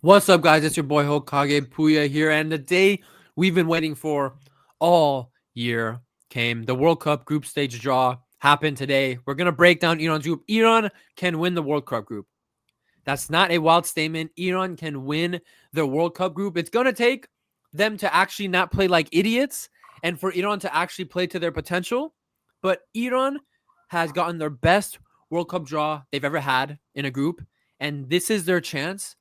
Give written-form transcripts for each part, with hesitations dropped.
What's up, guys? It's your boy Hokage Puya here, and the day we've been waiting for all year came. The World Cup group stage draw happened today. We're gonna break down Iran's group. Iran can win the World Cup group. That's not a wild statement. Iran can win the World Cup group. It's gonna take them to actually not play like idiots and for Iran to actually play to their potential. But Iran has gotten their best World Cup draw they've ever had in a group, and this is their chance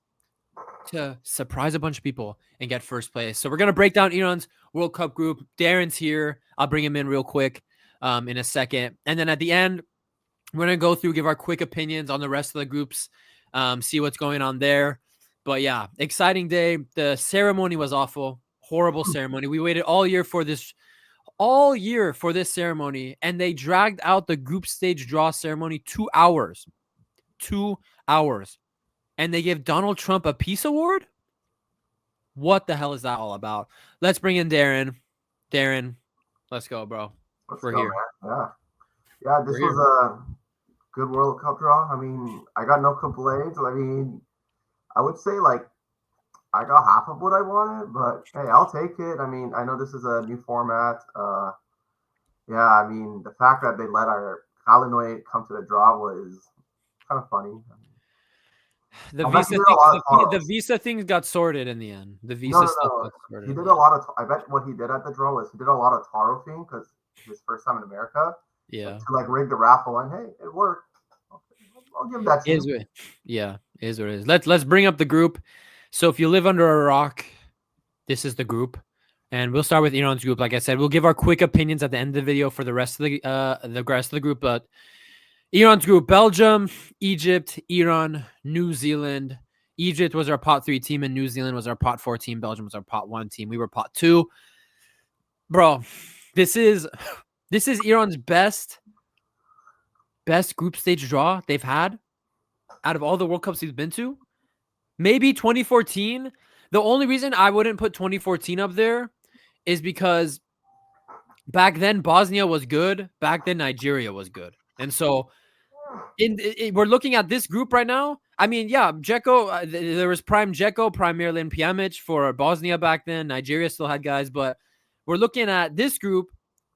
to surprise a bunch of people and get first place. So we're going to break down Iran's World Cup group. Darren's here. I'll bring him in real quick in a second. And then at the end, we're going to go through, give our quick opinions on the rest of the groups, see what's going on there. But yeah, exciting day. The ceremony was awful. Horrible ceremony. We waited all year for this ceremony, and they dragged out the group stage draw ceremony 2 hours. 2 hours. And they give Donald Trump a peace award? What the hell is that all about? Let's bring in Darren. Darren, let's go, bro. We're here. Man. Yeah. This was a good World Cup draw. I mean, I got no complaints. I mean, I would say I got half of what I wanted, but hey, I'll take it. I mean, I know this is a new format. I mean, the fact that they let our Illinois come to the draw was kind of funny. The visa things got sorted in the end. The visa stuff got sorted. He did a lot of. I bet what he did at the draw was he did a lot of Taro thing because his first time in America. Yeah. To rig the raffle, and hey, it worked. I'll give that to you. Yeah, is what it is. Let's bring up the group. So if you live under a rock, this is the group, and we'll start with Iran's group. Like I said, we'll give our quick opinions at the end of the video for the rest of the group. But Iran's group: Belgium, Egypt, Iran, New Zealand. Egypt was our pot 3 team, and New Zealand was our pot 4 team. Belgium was our pot 1 team. We were pot 2. Bro, this is Iran's best group stage draw they've had out of all the World Cups he's been to. Maybe 2014. The only reason I wouldn't put 2014 up there is because back then Bosnia was good. Back then Nigeria was good. And so we're looking at this group right now. I mean, yeah, Dzeko, there was prime Dzeko, prime Miralem Pjanic for Bosnia back then. Nigeria still had guys, but we're looking at this group,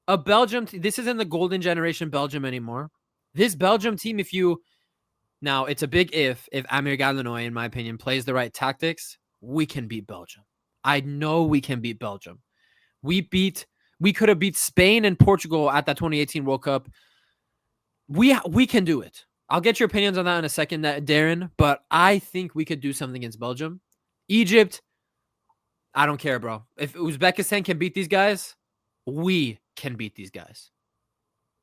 a Belgium. This isn't the golden generation Belgium anymore. This Belgium team, now it's a big if Amir Galinoy, in my opinion, plays the right tactics, we can beat Belgium. I know we can beat Belgium. We could have beat Spain and Portugal at that 2018 World Cup. We can do it. I'll get your opinions on that in a second, Darren, but I think we could do something against Belgium. Egypt, I don't care, bro. If Uzbekistan can beat these guys, we can beat these guys.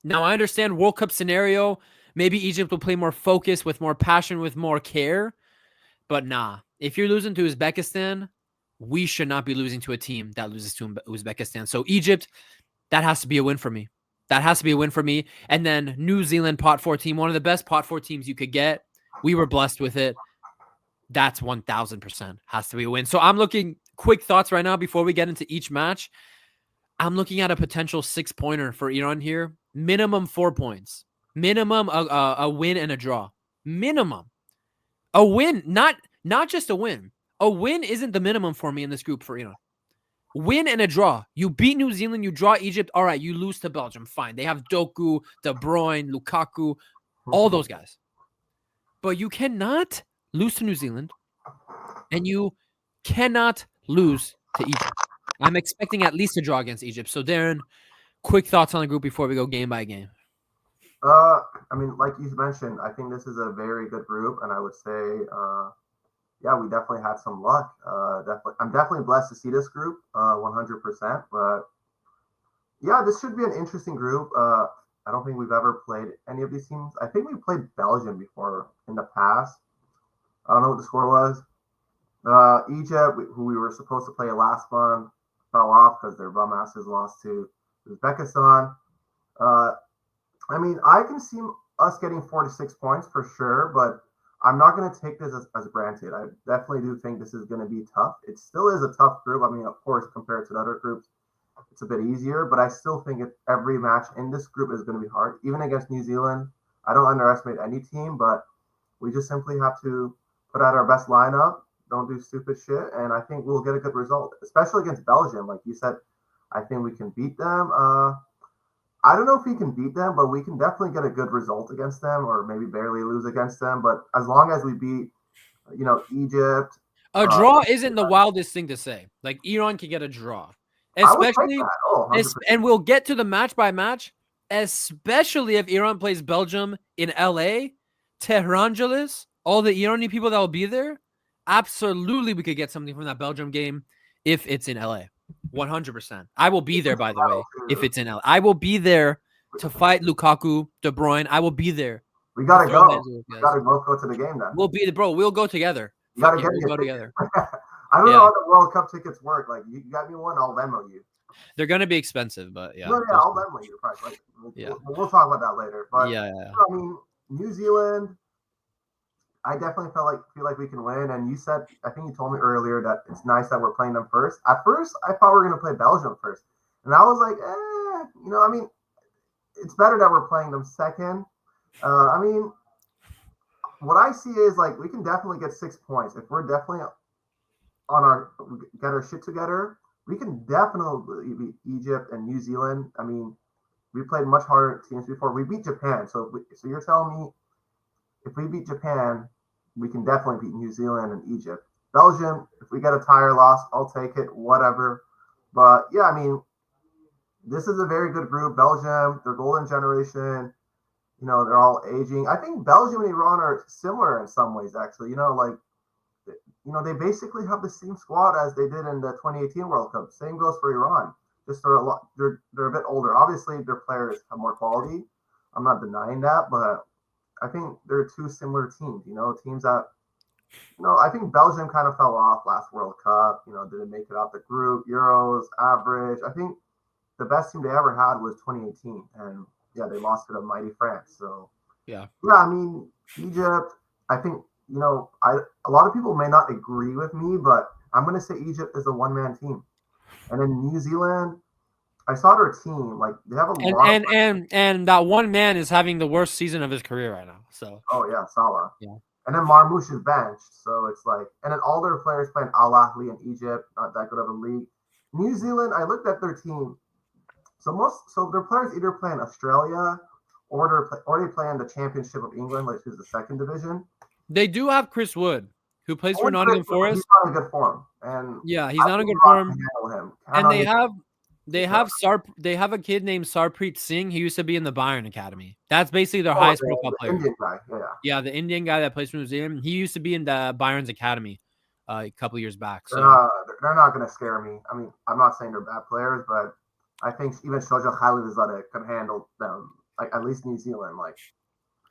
Now, I understand World Cup scenario. Maybe Egypt will play more focus, with more passion, with more care. But nah, if you're losing to Uzbekistan, we should not be losing to a team that loses to Uzbekistan. So Egypt, that has to be a win for me. And then New Zealand pot 4 team, one of the best pot 4 teams you could get. We were blessed with it. That's 1,000% has to be a win. So I'm looking, quick thoughts right now before we get into each match. I'm looking at a potential 6-pointer for Iran here. Minimum 4 points. Minimum a win and a draw. Minimum. A win, not just a win. A win isn't the minimum for me in this group for Iran. Win and a draw. You beat New Zealand, you draw Egypt. All right, you lose to Belgium. Fine. They have Doku, De Bruyne, Lukaku, all those guys. But you cannot lose to New Zealand, and you cannot lose to Egypt. I'm expecting at least a draw against Egypt. So, Darren, quick thoughts on the group before we go game by game. I mean, like you mentioned, I think this is a very good group, and I would say, we definitely had some luck. I'm definitely blessed to see this group, 100%. But yeah, this should be an interesting group. I don't think we've ever played any of these teams. I think we played Belgium before in the past. I don't know what the score was. Egypt, who we were supposed to play last month, fell off because their bum asses lost to Uzbekistan. I mean, I can see us getting 46 points for sure, but I'm not going to take this as granted. I definitely do think this is going to be tough. It still is a tough group. I mean, of course, compared to the other groups, it's a bit easier, but I still think every match in this group is going to be hard. Even against New Zealand, I don't underestimate any team, but we just simply have to put out our best lineup, don't do stupid shit, and I think we'll get a good result, especially against Belgium. Like you said, I think we can beat them. I don't know if we can beat them, but we can definitely get a good result against them, or maybe barely lose against them. But as long as we beat, Egypt, A uh, draw isn't the wildest thing to say. Like Iran can get a draw, I would take especially, that. Oh, 100%. and we'll get to the match by match, especially if Iran plays Belgium in LA, Tehrangeles, all the Iranian people that will be there. Absolutely, we could get something from that Belgium game if it's in LA. 100%. I will be there, by the way, if it's in LA. I will be there to fight Lukaku, De Bruyne. I will be there. We to gotta throw go. hands with We you guys. gotta both go to the game then. We'll be the bro. We'll go together. You Fuck gotta yeah, get me we'll a go ticket. together. I don't know Yeah. how the World Cup tickets work. Like, you got me one, I'll Venmo you. They're gonna be expensive, but yeah. No, yeah, I'll Venmo you the price. Like, Yeah. we'll talk about that later. But Yeah. I mean, New Zealand, I definitely feel like we can win. And you said, I think you told me earlier that it's nice that we're playing them first. At first, I thought we were gonna play Belgium first, and I was like, I mean, it's better that we're playing them second. I mean, what I see is like we can definitely get 6 points if we're definitely get our shit together. We can definitely beat Egypt and New Zealand. I mean, we played much harder teams before. We beat Japan, so you're telling me if we beat Japan, we can definitely beat New Zealand and Egypt. Belgium, if we get a tire loss, I'll take it. Whatever. But yeah, I mean, this is a very good group. Belgium, their golden generation. They're all aging. I think Belgium and Iran are similar in some ways, actually. They basically have the same squad as they did in the 2018 World Cup. Same goes for Iran. Just they're a bit older. Obviously, their players have more quality. I'm not denying that, but I think they're two similar teams. Teams that I think Belgium kind of fell off last World Cup. Didn't make it out the group. Euros average. I think the best team they ever had was 2018, and yeah, they lost to the mighty France. So Yeah. I mean, Egypt. I think a lot of people may not agree with me, but I'm going to say Egypt is a one-man team. And then New Zealand, I saw their team. Like, they have a lot And that one man is having the worst season of his career right now. So. Oh yeah, Salah. Yeah. And then Marmoush is benched, so it's like, and then all their players playing Al Ahly in Egypt, not that good of a league. New Zealand, I looked at their team. So their players either play in Australia or they play in the Championship of England, which is the second division. They do have Chris Wood, who plays for Nottingham Forest. He's not in good form, and yeah, he's not in good form. And they have a kid named Sarpreet Singh. He used to be in the Bayern Academy. That's basically their highest profile player. Indian guy, yeah, the Indian guy that plays for New Zealand. He used to be in the Bayern's academy a couple years back. So they're not going to scare me. I mean, I'm not saying they're bad players, but I think even Shoja Khalilzadeh can handle them. Like, at least New Zealand. Like,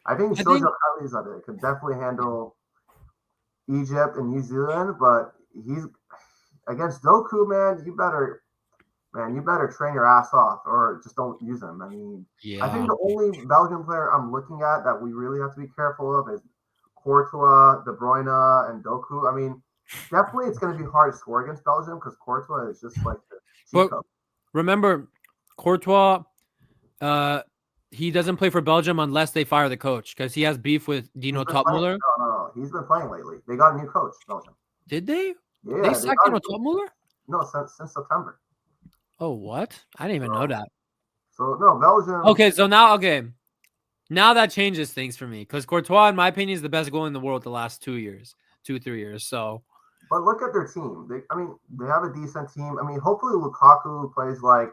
I think Shoja Khalilzadeh could definitely handle Egypt and New Zealand, but he's against Doku, man. You better train your ass off, or just don't use him. I mean, I think the only Belgian player I'm looking at that we really have to be careful of is Courtois, De Bruyne, and Doku. I mean, definitely it's going to be hard to score against Belgium because Courtois is just like the cheat code. Remember, Courtois, he doesn't play for Belgium unless they fire the coach because he has beef with Dino Topmuller. No. He's been playing lately. They got a new coach, Belgium. Did they? Yeah. They sacked Dino Topmuller? No, since September. Oh, what? I didn't even know that. So, no, Belgium. Okay, so now that changes things for me because Courtois, in my opinion, is the best goalie in the world the last 3 years. So. But look at their team. They have a decent team. I mean, hopefully Lukaku plays like,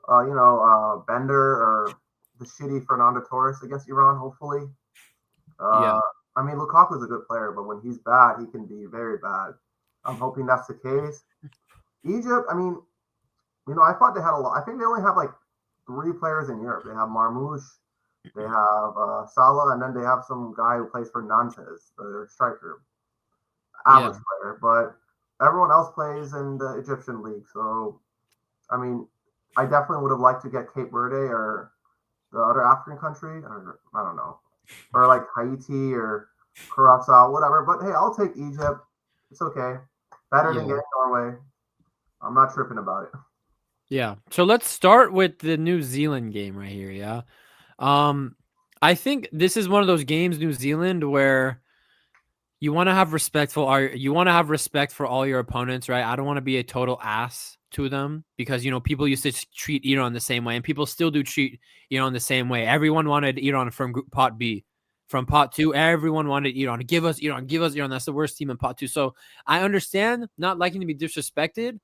Bender or the shitty Fernando Torres against Iran, hopefully. Yeah. I mean, Lukaku's a good player, but when he's bad, he can be very bad. I'm hoping that's the case. Egypt, I mean, I thought they had a lot. I think they only have like 3 players in Europe. They have Marmoush, they have Salah, and then they have some guy who plays for Nantes, their striker. Average player, but everyone else plays in the Egyptian league. So, I mean, I definitely would have liked to get Cape Verde or the other African country, or I don't know, or like Haiti or Curacao, whatever. But hey, I'll take Egypt. It's okay. Better than getting Norway. I'm not tripping about it. Yeah. So let's start with the New Zealand game right here. Yeah. I think this is one of those games, New Zealand, where you want to have you want to have respect for all your opponents, right? I don't want to be a total ass to them because people used to treat Iran the same way, and people still do treat Iran the same way. Everyone wanted Iran from pot B. From pot 2, everyone wanted Iran. Give us Iran, give us Iran. That's the worst team in pot 2. So I understand not liking to be disrespected,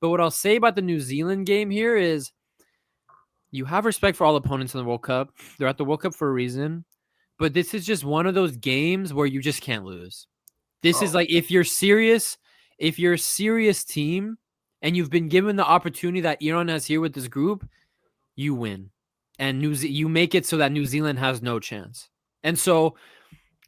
but what I'll say about the New Zealand game here is you have respect for all opponents in the World Cup. They're at the World Cup for a reason. But this is just one of those games where you just can't lose. This is Oh, like if you're a serious team and you've been given the opportunity that Iran has here with this group, you win. And you make it so that New Zealand has no chance. And so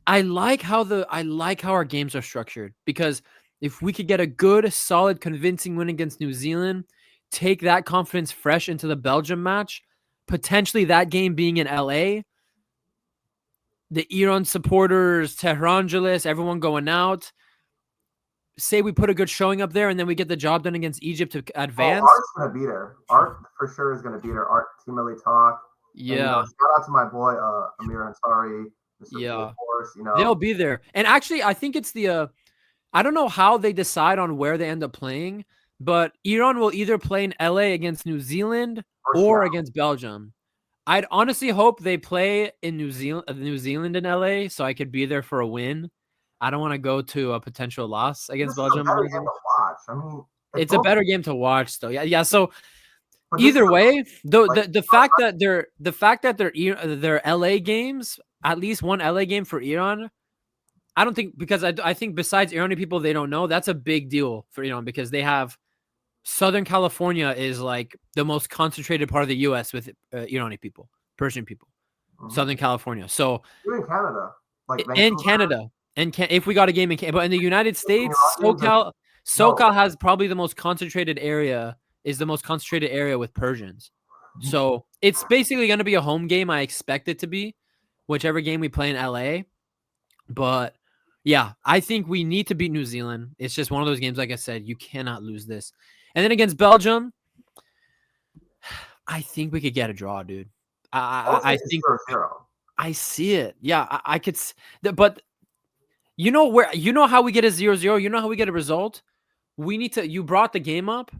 I like how our games are structured, because if we could get a good, solid, convincing win against New Zealand, take that confidence fresh into the Belgium match, potentially that game being in LA, the Iran supporters, Tehrangelis, everyone going out. Say we put a good showing up there, and then we get the job done against Egypt to advance. Art's gonna be there. Art for sure is gonna be there. Art, Team Elite Talk. And Yeah, shout out to my boy Amir Ansari, Mr. yeah, Full Force. they'll be there. And actually, I think it's the I don't know how they decide on where they end up playing, but Iran will either play in LA against New Zealand or against Belgium. I'd honestly hope they play in New Zealand and LA, so I could be there for a win. I don't want to go to a potential loss against Belgium. Better game to watch. I mean, It's a better game to watch, though. Yeah. So but either way, the fact that they're LA games, at least one LA game for Iran, I don't think, because I think besides Iranian people they don't know, that's a big deal for Iran, because they have Southern California is like the most concentrated part of the U.S. with Iranian people, Persian people. Southern California. So even Canada, like and Canada, if we got a game in Canada, but in the United States, SoCal has probably the most concentrated area. Is the most concentrated area with Persians. So it's basically going to be a home game. I expect it to be, whichever game we play in LA. But yeah, I think we need to beat New Zealand. It's just one of those games, like I said, you cannot lose this. And then against Belgium, I think we could get a draw, dude. I think 0-0. I see it. Yeah, I could. But you know how we get a 0-0? You know how we get a result? We need to. You brought the game up.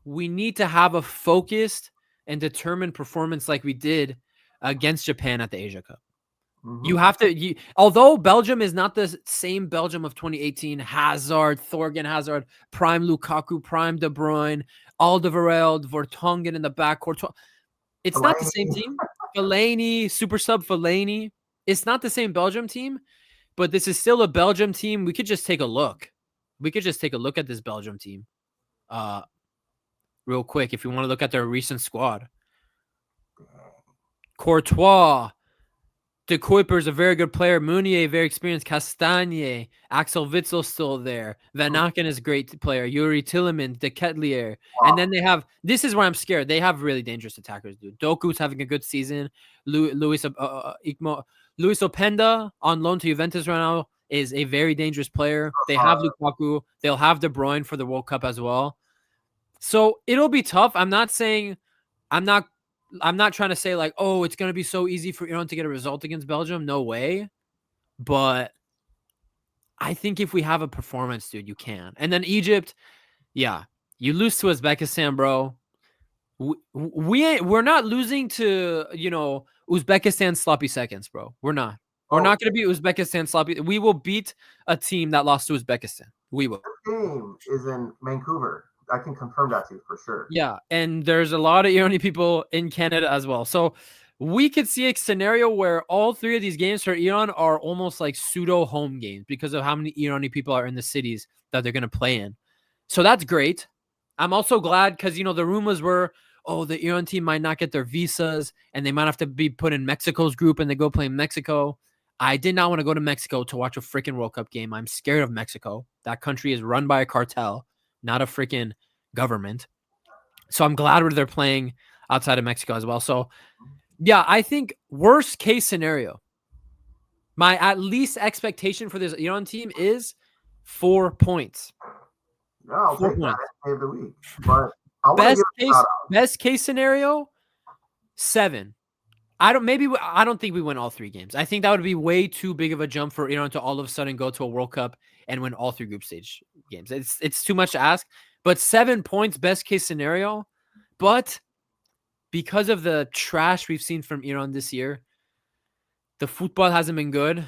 We need to have a focused and determined performance like we did against Japan at the Asia Cup. You have to. Although Belgium is not the same Belgium of 2018, Hazard, Thorgan Hazard, prime Lukaku, prime De Bruyne, Alderweireld, Vertonghen in the backcourt. It's not the same team. Fellaini, super sub Fellaini. It's not the same Belgium team, but this is still a Belgium team. We could just take a look. We could just take a look at this Belgium team real quick if you want to look at their recent squad. Courtois, De Kuyper's a very good player. Meunier, very experienced. Castagne, Axel Witsel still there. Van Aken is a great player. Yuri Tilleman, De Ketelier. Wow. And then they have, this is where I'm scared. They have really dangerous attackers, dude. Doku's having a good season. Luis Openda on loan to Juventus right now is a very dangerous player. They have Lukaku. They'll have De Bruyne for the World Cup as well. So it'll be tough. I'm not trying to say like, oh, it's going to be so easy for Iran to get a result against Belgium. No way. But I think if we have a performance, dude, you can. And then Egypt, yeah, you lose to Uzbekistan, bro. We're not losing to, Uzbekistan sloppy seconds, bro. We're not. We're not going to beat Uzbekistan sloppy. We will beat a team that lost to Uzbekistan. We will. This game is in Vancouver. I can confirm that to you for sure. Yeah, and there's a lot of Iranian people in Canada as well. So we could see a scenario where all three of these games for Iran are almost like pseudo home games because of how many Iranian people are in the cities that they're going to play in. So that's great. I'm also glad because, the rumors were, the Iran team might not get their visas and they might have to be put in Mexico's group and they go play in Mexico. I did not want to go to Mexico to watch a freaking World Cup game. I'm scared of Mexico. That country is run by a cartel, not a freaking government. So I'm glad they're playing outside of Mexico as well. So yeah, I think worst case scenario, my at least expectation for this Iran team is 4 points. No, I'll 4 take points. That of the week. But best case scenario, 7. I don't think we win all 3 games. I think that would be way too big of a jump for Iran to all of a sudden go to a World Cup and win all 3 group stage games. It's too much to ask. But 7 points, best case scenario. But because of the trash we've seen from Iran this year, the football hasn't been good.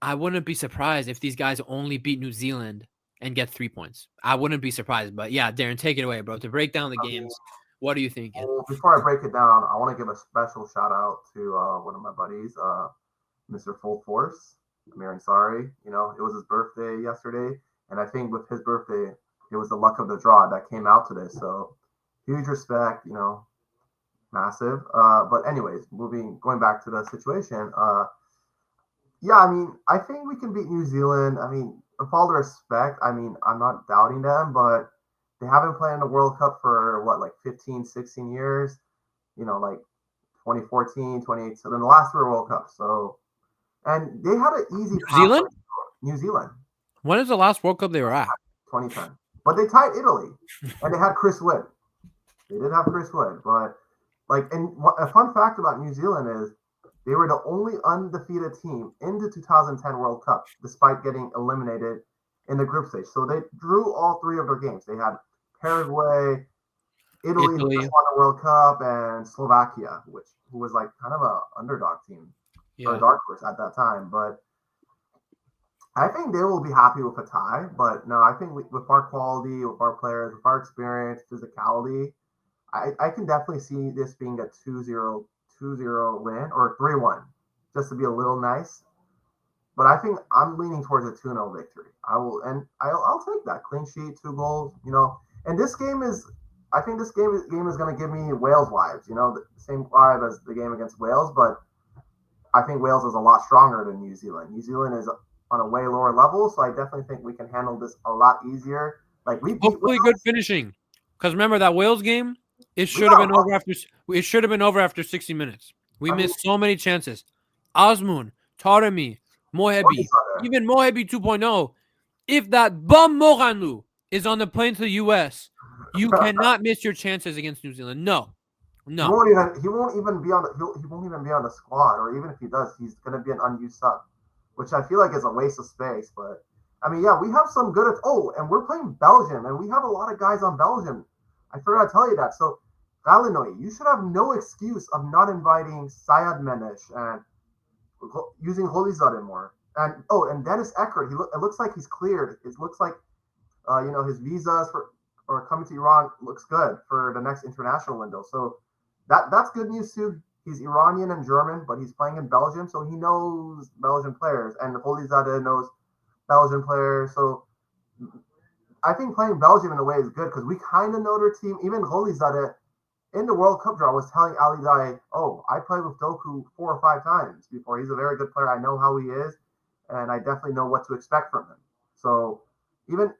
I wouldn't be surprised if these guys only beat New Zealand and get 3 points. I wouldn't be surprised. But yeah, Darren, take it away, bro. To break down the I mean, games, what are you thinking? well, before I break it down, I want to give a special shout out to one of my buddies, Mr. Full Force, Amir Ansari. You know, it was his birthday yesterday, and I think with his birthday, it was the luck of the draw that came out today. So huge respect, you know, massive. But anyways, going back to the situation. Yeah, I mean, I think we can beat New Zealand. I mean, with all the respect, I mean, I'm not doubting them, but they haven't played in the World Cup for what, like 15, 16 years, you know, like 2014, 2018. So then the last 3 World Cups. So, and they had an easy New path. Zealand? New Zealand, When is the last World Cup they were at? 2010. But they tied Italy, and they had Chris Wood. They did have Chris Wood, but like, and a fun fact about New Zealand is they were the only undefeated team in the 2010 World Cup, despite getting eliminated in the group stage. So they drew all 3 of their games. They had Paraguay, Italy, who just won the World Cup, and Slovakia, who was like kind of a underdog team or a dark horse at that time. But I think they will be happy with a tie. But no, I think with our quality, with our players, with our experience, physicality, I can definitely see this being a 2-0 win or 3-1, just to be a little nice. But I think I'm leaning towards a 2-0 victory. I'll take that clean sheet, 2 goals, you know. And this game is, I think this game is going to give me Wales vibes, you know, the same vibe as the game against Wales. But I think Wales is a lot stronger than New Zealand. New Zealand is on a way lower level, so I definitely think we can handle this a lot easier. Like we beat Hopefully, Wales. good finishing. Because remember that Wales game, it We should have got been over after. It should have been over after 60 minutes. We missed so many chances. Osmoon, Taremi, Mohebi, even Mohebi 2.0. If that bum Moranlu is on the plane to the U.S., you cannot miss your chances against New Zealand. No. He won't even be on the squad, or even if he does, he's going to be an unused sub, which I feel like is a waste of space. But I mean, yeah, we have some good. And we're playing Belgium, and we have a lot of guys on Belgium. I forgot to tell you that. So, Galinoy, you should have no excuse of not inviting Sayad Menesh and using Holizade more. And Dennis Eckert, it looks like he's cleared. It looks like you know, his visas or coming to Iran looks good for the next international window. So that's good news too. He's Iranian and German, but he's playing in Belgium, so he knows Belgian players, and Holizade knows Belgian players. So I think playing Belgium in a way is good because we kind of know their team. Even Holizade in the World Cup draw was telling Ali Dai, "Oh, I played with Doku 4 or 5 times before. He's a very good player. I know how he is, and I definitely know what to expect from him." So even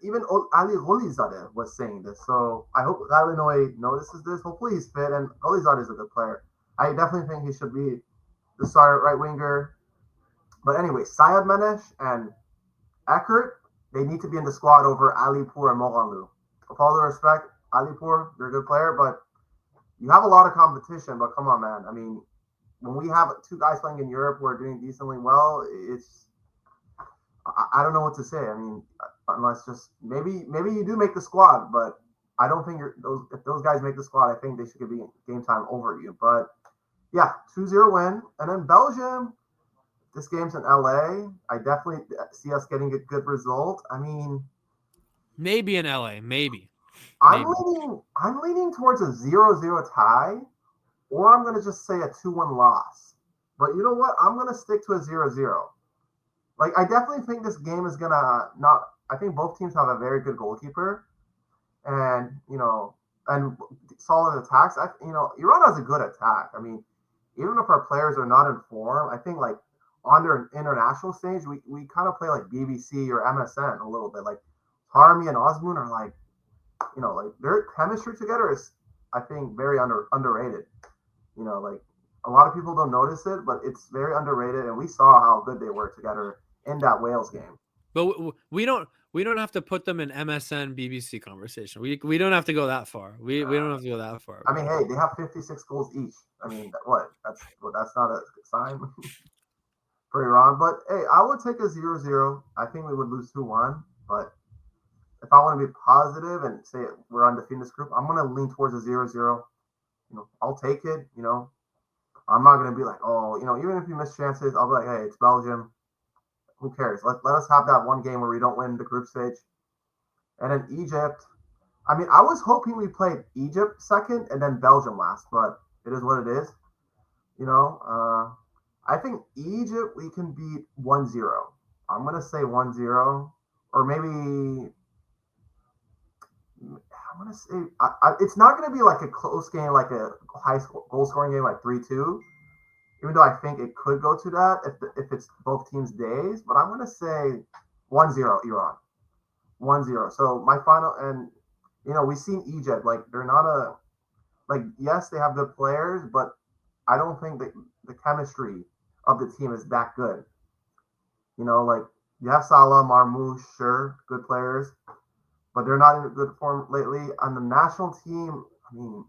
Ali Holizade was saying this. So I hope Galinoy notices this. Hopefully he's fit, and Holizade is a good player. I definitely think he should be the starter right winger. But anyway, Sayed Manesh and Eckert, they need to be in the squad over Alipur and Moranlu. With all due respect, Alipur, you're a good player, but you have a lot of competition. But come on, man. I mean, when we have 2 guys playing in Europe who are doing decently well, I don't know what to say. I mean, unless just maybe you do make the squad, but I don't think if those guys make the squad, I think they should be game time over you. But yeah, 2-0 win. And then Belgium, this game's in LA. I definitely see us getting a good result. I mean, maybe in LA, maybe. I'm leaning towards a 0-0 tie, or I'm gonna just say a 2-1 loss. But you know what? I'm gonna stick to a 0-0. Like, I definitely think this game is gonna not. I think both teams have a very good goalkeeper, and you know, and solid attacks. Iran has a good attack. I mean, even if our players are not in form, I think like on their international stage, we kind of play like BBC or MSN a little bit. Like Harmy and Osmoon are like, you know, like their chemistry together is, I think, very underrated. You know, like a lot of people don't notice it, but it's very underrated, and we saw how good they were together in that Wales game. But we don't. we don't have to put them in MSN BBC conversation. We don't have to go that far. We don't have to go that far. I mean, hey, they have 56 goals each. I mean, what? That's not a sign for Iran. But hey, I would take a 0-0. I think we would lose 2-1. But if I want to be positive and say we're undefeated in this group, I'm gonna lean towards a 0-0. I'll take it. I'm not gonna be like, oh, even if you miss chances, I'll be like, hey, it's Belgium. Who cares? Let us have that one game where we don't win the group stage. And then Egypt. I mean, I was hoping we played Egypt second and then Belgium last, but it is what it is. I think Egypt we can beat 1-0. I'm gonna say 1-0, or maybe I'm gonna say it's not gonna be like a close game, like a high goal scoring game, like 3-2. Even though I think it could go to that if it's both teams' days, but I'm gonna say 1-0 Iran, 1-0. So my final, and we've seen Egypt, like they're not yes, they have good players, but I don't think that the chemistry of the team is that good. Like you have Salah, Marmoush, sure, good players, but they're not in good form lately. On the national team, I mean,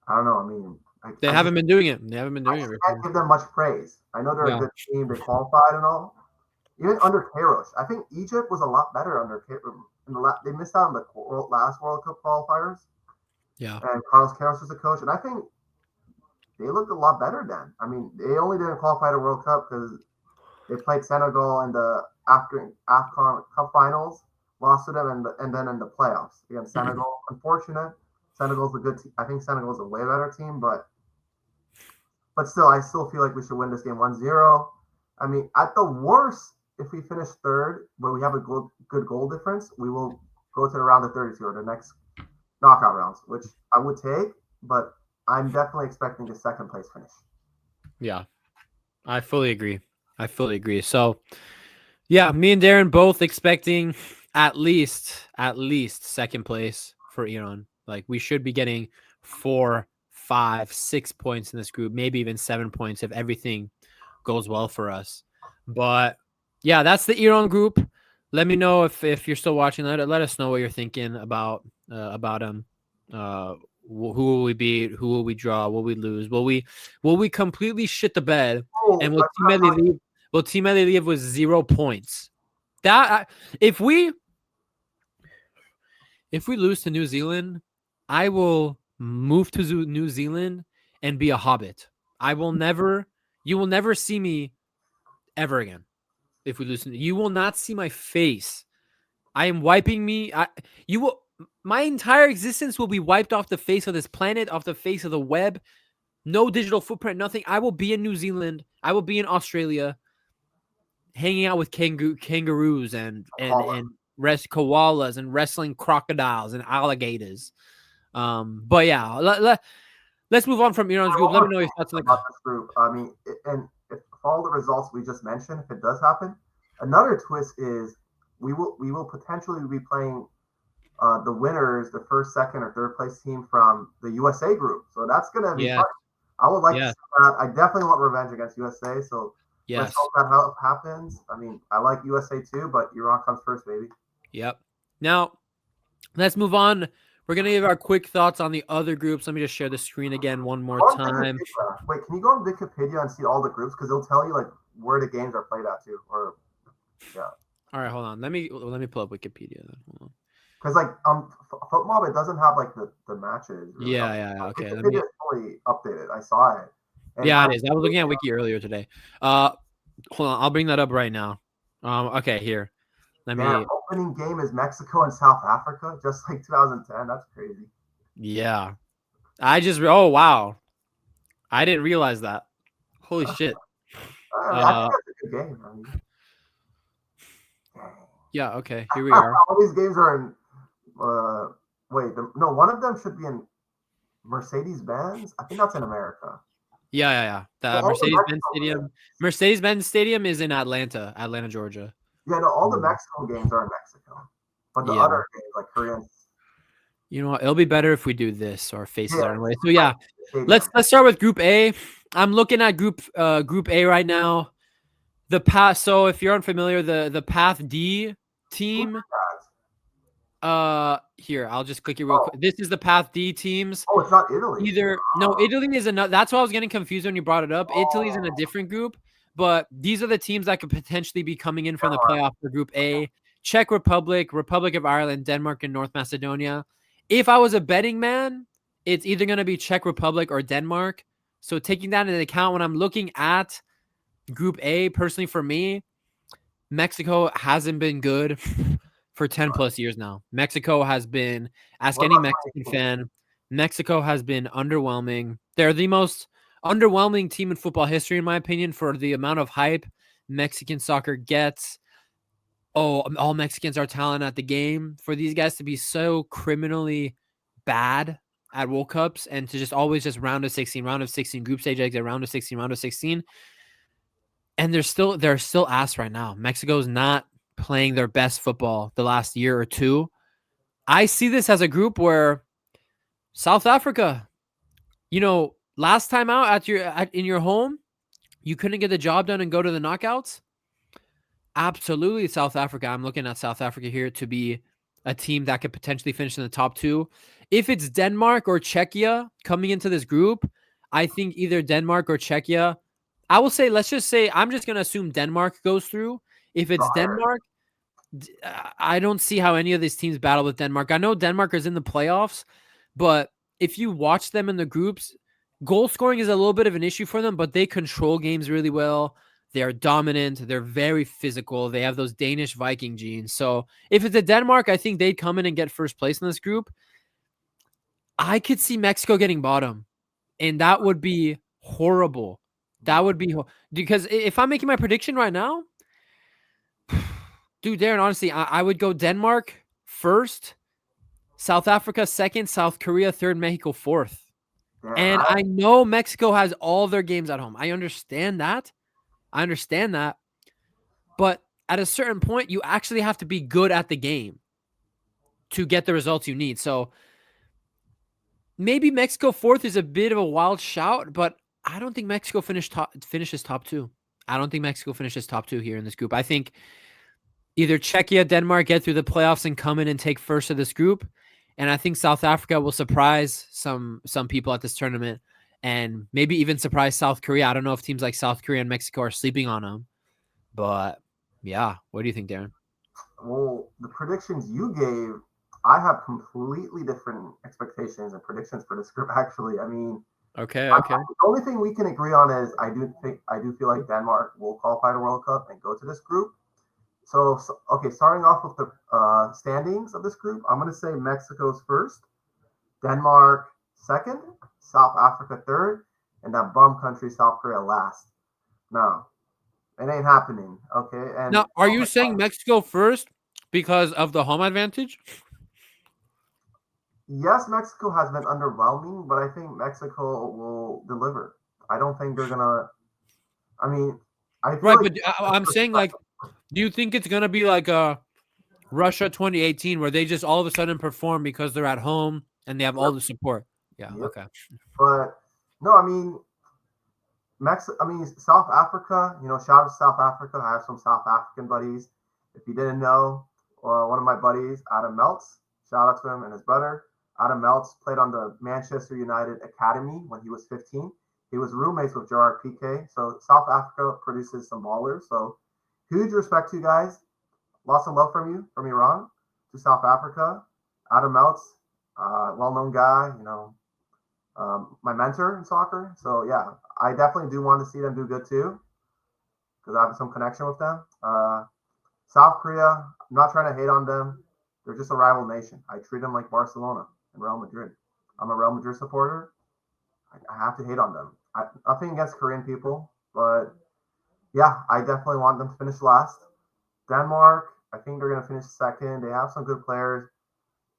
I don't know. I mean, they haven't been doing it. They haven't been doing it. I can't give them much praise. I know they're a good team. They qualified and all. Even under Queiroz, I think Egypt was a lot better under Queiroz. They missed out on the last World Cup qualifiers. Yeah. And Carlos Queiroz was the coach, and I think they looked a lot better then. I mean, they only didn't qualify to World Cup because they played Senegal in the AFCON Cup finals, lost to them, and then in the playoffs against Senegal. Unfortunate. Senegal's a good team. I think Senegal's a way better team, but still, I still feel like we should win this game 1-0. I mean, at the worst, if we finish third, but we have a good goal difference, we will go to the round of 32 or the next knockout rounds, which I would take, but I'm definitely expecting a second place finish. Yeah, I fully agree. So, yeah, me and Darren both expecting at least second place for Iran. Like we should be getting 4, 5, 6 points in this group, maybe even 7 points if everything goes well for us. But yeah, that's the Iran group. Let me know if you're still watching. Let us know what you're thinking about them. Who will we beat? Who will we draw? Will we lose? Will we completely shit the bed? And will Team Ellie leave with 0 points? That if we lose to New Zealand, I will move to New Zealand and be a hobbit. You will never see me ever again. If we lose, you will not see my face. I am wiping me. My entire existence will be wiped off the face of this planet, off the face of the web. No digital footprint, nothing. I will be in New Zealand. I will be in Australia, hanging out with kangaroos and koalas and wrestling crocodiles and alligators. But yeah, let's move on from Iran's group. Let me know your thoughts about this group. I mean, and if all the results we just mentioned, if it does happen, another twist is we will potentially be playing the winners, the first, second, or third place team from the USA group. So that's gonna be fun. I would like to see that. I definitely want revenge against USA. So let's hope that happens. I mean, I like USA too, but Iran comes first, baby. Yep. Now, let's move on. We're going to give our quick thoughts on the other groups. Let me just share the screen again one more time. Wait, can you go on Wikipedia and see all the groups? Because it'll tell you like where the games are played at too. Or All right, hold on. Let me pull up Wikipedia then. Hold on. Because like FootMob, it doesn't have like the matches. Yeah. Okay. Let me fully updated. I saw it. Yeah, it is. I was looking at Wiki earlier today. Hold on. I'll bring that up right now. Okay, here. Opening game is Mexico and South Africa, just like 2010. That's crazy. Yeah. Oh, wow. I didn't realize that. Holy shit. I think that's a good game. I mean, yeah, okay. Here we are. All these games are in one of them should be in Mercedes-Benz. I think that's in America. Yeah. The Mercedes-Benz Stadium. Mercedes-Benz Stadium is in Atlanta, Georgia. Yeah, no, all the Mexico games are in Mexico. But the other games, like Korean. You know what? It'll be better if we do this. Our faces are in the way. So yeah. Let's start with Group A. I'm looking at Group A right now. So if you're unfamiliar, the Path D team. Here, I'll just click it real Oh, quick. This is the Path D teams. oh, it's not Italy. No, Italy is another. That's why I was getting confused when you brought it up. Italy's in a Oh, different group, but these are the teams that could potentially be coming in from the Denmark. playoff for Group A: Czech Republic, Republic of Ireland, Denmark, and North Macedonia. If I was a betting man, it's either going to be Czech Republic or Denmark. So taking that into account, when I'm looking at Group A, personally for me, Mexico hasn't been good for 10 plus years now. Mexico has been, ask What any about Mexican 2018? fan, Mexico has been underwhelming. They're the most underwhelming team in football history, in my opinion, for the amount of hype Mexican soccer gets. Oh, all Mexicans are talent at the game. For these guys to be so criminally bad at World Cups and to just always just round of 16, group stage exit, round of 16, round of 16. And they're still ass right now. Mexico's not playing their best football the last year or two. I see this as a group where South Africa, last time out in your home, you couldn't get the job done and go to the knockouts. Absolutely, South Africa. I'm looking at South Africa here to be a team that could potentially finish in the top two. If it's Denmark or Czechia coming into this group, I think either Denmark or Czechia. I will say, let's just say, I'm just going to assume Denmark goes through. If it's Denmark, I don't see how any of these teams battle with Denmark. I know Denmark is in the playoffs, but if you watch them in the groups, goal scoring is a little bit of an issue for them, but they control games really well. They're dominant. They're very physical. They have those Danish Viking genes. So if it's a Denmark, I think they'd come in and get first place in this group. I could see Mexico getting bottom, and that would be horrible. That would be because if I'm making my prediction right now, dude, Darren, honestly, I would go Denmark first, South Africa second, South Korea third, Mexico fourth. Damn, And I know Mexico has all their games at home. I understand that. But at a certain point, you actually have to be good at the game to get the results you need. So maybe Mexico fourth is a bit of a wild shout, but I don't think Mexico finishes top two. I don't think Mexico finishes top two here in this group. I think either Czechia, Denmark get through the playoffs and come in and take first of this group. And I think South Africa will surprise some people at this tournament and maybe even surprise South Korea. I don't know if teams like South Korea and Mexico are sleeping on them. But yeah, what do you think, Darren? well, the predictions you gave, I have completely different expectations and predictions for this group. Actually, I mean, Okay. the only thing we can agree on is I do feel like Denmark will qualify to World Cup and go to this group. So okay, starting off with the standings of this group, I'm going to say Mexico's first, Denmark second, South Africa third, and that bum country South Korea last. No, it ain't happening. Okay, and Now, are you saying Mexico first because of the home advantage? yes, Mexico has been underwhelming, but I think Mexico will deliver. I don't think they're gonna. I mean, I feel Right, like but I'm saying, like, do you think it's gonna be like Russia 2018 where they just all of a sudden perform because they're at home and they have all the support? Yeah. yep. Okay. But no, I mean, South Africa. Shout out to South Africa. I have some South African buddies. If you didn't know, one of my buddies, Adam Meltz. Shout out to him and his brother. Adam Meltz played on the Manchester United Academy when he was 15. He was roommates with Gerard Piqué. So South Africa produces some ballers. So huge respect to you guys. Lots of love from Iran to South Africa. Adam Meltz, well-known guy. My mentor in soccer. So yeah, I definitely do want to see them do good too, because I have some connection with them. South Korea, I'm not trying to hate on them. They're just a rival nation. I treat them like Barcelona and Real Madrid. I'm a Real Madrid supporter. I have to hate on them. Nothing against Korean people, but yeah, I definitely want them to finish last. Denmark, I think they're going to finish second. They have some good players.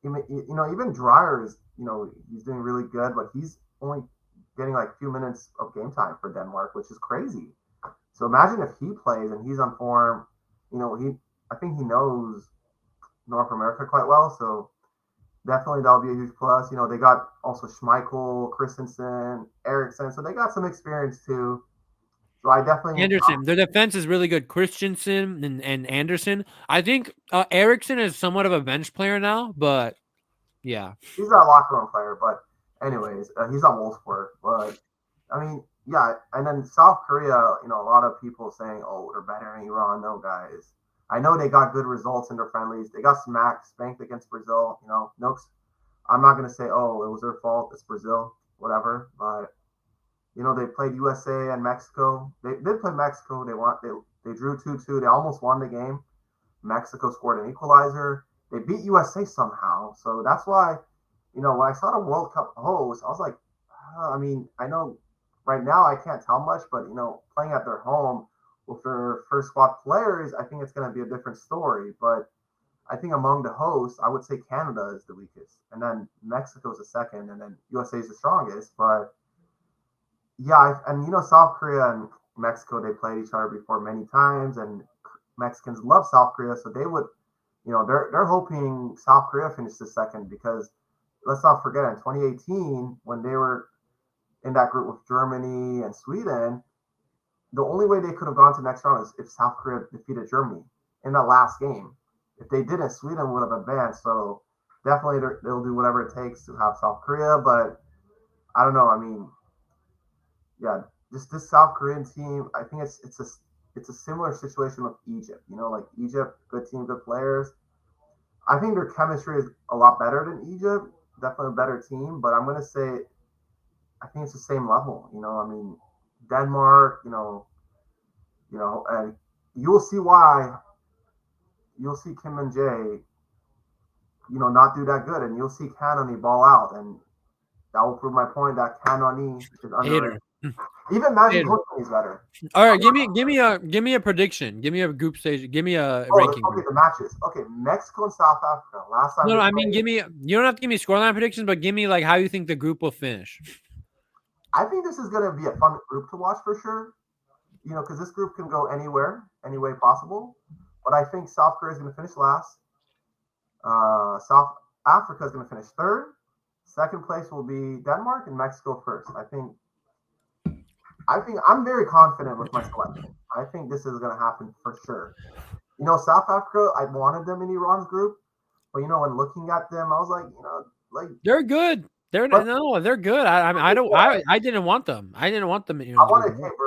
Even Dreyer is, he's doing really good, but he's only getting like a few minutes of game time for Denmark, which is crazy. So imagine if he plays and he's on form. I think he knows North America quite well. So definitely that'll be a huge plus. They got also Schmeichel, Christensen, Eriksson, so they got some experience too. So I definitely Anderson. Their defense is really good. Christensen and Anderson. I think Erickson is somewhat of a bench player now, but yeah. he's not a locker room player, but anyways, he's not Wolfsburg. But I mean, yeah, and then South Korea, you know, a lot of people saying, "Oh, they're better than Iran." No, guys. I know they got good results in their friendlies. They got spanked against Brazil. You know, no, I'm not gonna say, "Oh, it was their fault." It's Brazil, whatever. But you know, they played USA and Mexico. They did play Mexico. They drew 2-2. They almost won the game. Mexico scored an equalizer. They beat USA somehow. So that's why, you know, when I saw the World Cup host, I was like, I mean, I know right now I can't tell much, but, you know, playing at their home with their first squad players, I think it's going to be a different story. But I think among the hosts, I would say Canada is the weakest. And then Mexico is the second. And then USA is the strongest. But yeah, and, you know, South Korea and Mexico, they played each other before many times. And Mexicans love South Korea. So they would, you know, they're hoping South Korea finishes second because let's not forget in 2018 when they were in that group with Germany and Sweden, the only way they could have gone to the next round is if South Korea defeated Germany in the last game. If they didn't, Sweden would have advanced. So definitely they'll do whatever it takes to have South Korea. But I don't know. I mean, yeah, just this South Korean team, I think it's a similar situation with Egypt. You know, like Egypt, good team, good players. I think their chemistry is a lot better than Egypt. Definitely a better team, but I'm gonna say I think it's the same level. You know, I mean, Denmark. And you'll see why. You'll see Kim and Jay, you know, not do that good, and you'll see Kanoni ball out, and that will prove my point that Kanoni is underrated. Hater. Even Magic Hater. Johnson is better. All right, give me a prediction. Give me a group stage. Give me a ranking. Okay, the matches. Okay, Mexico and South Africa. Last time. No, I mean, give me. You don't have to give me scoreline predictions, but give me like how you think the group will finish. I think this is going to be a fun group to watch for sure. You know, because this group can go anywhere, any way possible. But I think South Korea is going to finish last. South Africa is going to finish third. Second place will be Denmark and Mexico first. I think I'm very confident with my selection. I think this is going to happen for sure. You know, South Africa, I wanted them in Iran's group, but you know, when looking at them, I was like, you know, like they're good. They're good. I didn't want them. I didn't want them in I Iran's wanted group. Cape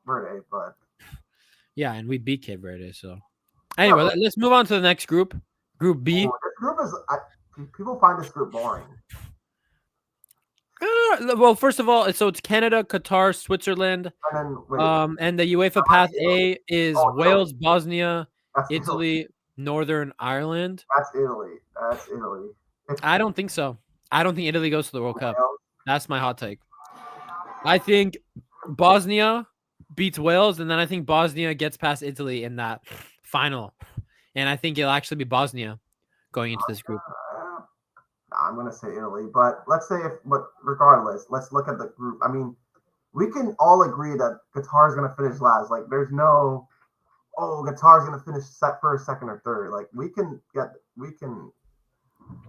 Verde, but yeah, and we beat Cape Verde. So anyway, let's move on to the next group. Group B. This group is people find this group boring. Well, first of all, so it's Canada, Qatar, Switzerland, And and the UEFA Path A is Wales, Bosnia, that's Italy, Northern Ireland. That's Italy. That's Italy. I don't think so. I don't think Italy goes to the World Cup. That's my hot take. I think Bosnia beats Wales, and then I think Bosnia gets past Italy in that final. And I think it'll actually be Bosnia going into this group. I'm going to say Italy, but regardless, let's look at the group. I mean, we can all agree that Qatar is going to finish last. Like, there's no, Qatar is going to finish first, second, or third. Like, we can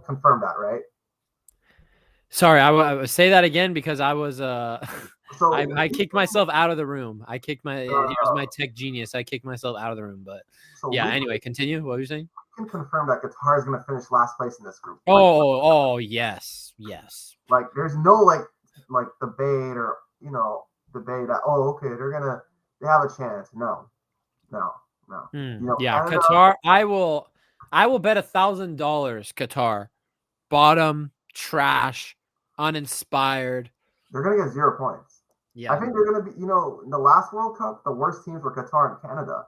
confirm that, right? Sorry, I would say that again because I was so I kicked myself out of the room. Here's my tech genius. I kicked myself out of the room, but yeah. Anyway, continue. What were you saying? Can confirm that Qatar is going to finish last place in this group. Yes. Like there's no like debate or debate that they have a chance. No. You know, yeah, Canada, Qatar. I will bet $1,000 Qatar, bottom, trash, uninspired. They're going to get 0 points. Yeah, I think they're going to be. You know, in the last World Cup, the worst teams were Qatar and Canada.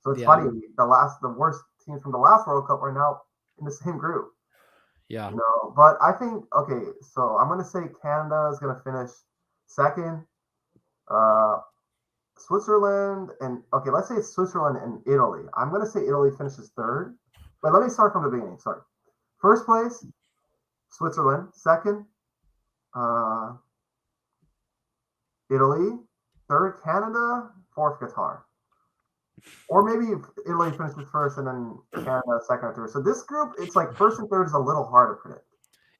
So it's funny. The worst teams from the last World Cup are now in the same group. Yeah. You know, but I think so I'm gonna say Canada is gonna finish second. Switzerland and let's say it's Switzerland and Italy. I'm gonna say Italy finishes third. But let me start from the beginning. Sorry. First place, Switzerland. Second, Italy. Third, Canada. Fourth, Qatar. Or maybe Italy finishes first and then Canada second or third. So this group, it's like first and third is a little hard to predict.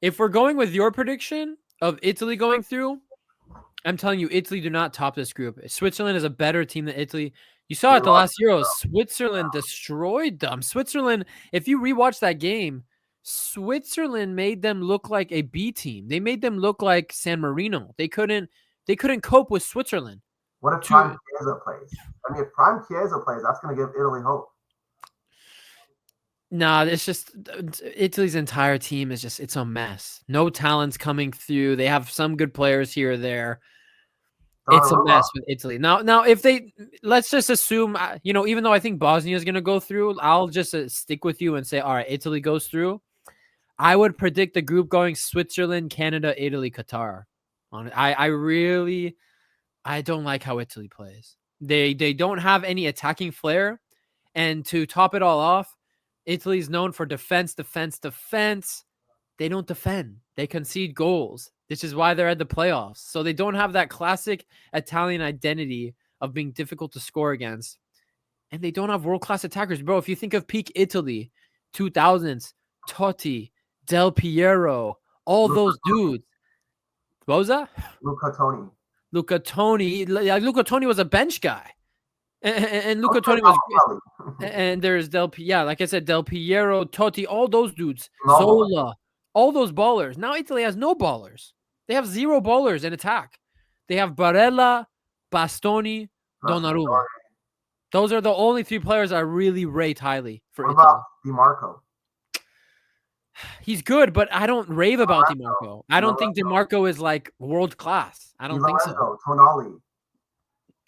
If we're going with your prediction of Italy going through, I'm telling you, Italy do not top this group. Switzerland is a better team than Italy. You saw They at the lost last Euros, Switzerland destroyed them. Switzerland, if you rewatch that game, Switzerland made them look like a B team. They made them look like San Marino. They couldn't cope with Switzerland. What if Prime Chiesa plays? I mean, if Prime Chiesa plays, that's going to give Italy hope. Nah, it's just Italy's entire team is just it's a mess. No talent's coming through. They have some good players here or there. It's a mess with Italy. Now, if they let's just assume, even though I think Bosnia is going to go through, I'll just stick with you and say, all right, Italy goes through. I would predict the group going Switzerland, Canada, Italy, Qatar. I don't like how Italy plays. They don't have any attacking flair, and to top it all off, Italy's known for defense. They don't defend. They concede goals. This is why they're at the playoffs. So they don't have that classic Italian identity of being difficult to score against. And they don't have world-class attackers. Bro, if you think of peak Italy, 2000s, Totti, Del Piero, all those dudes. What was that? Luca Toni. Luca Toni was a bench guy. And Luca Toni was great. And there's like I said, Del Piero, Totti, all those dudes. Zola, all those ballers. Now Italy has no ballers. They have 0 ballers in attack. They have Barella, Bastoni, Donnarumma. Those are the only 3 players I really rate highly for Italy. What about Di Marco? He's good, but I don't rave about Di Marco. I don't think Di Marco is like world class. I don't think so. Tonali.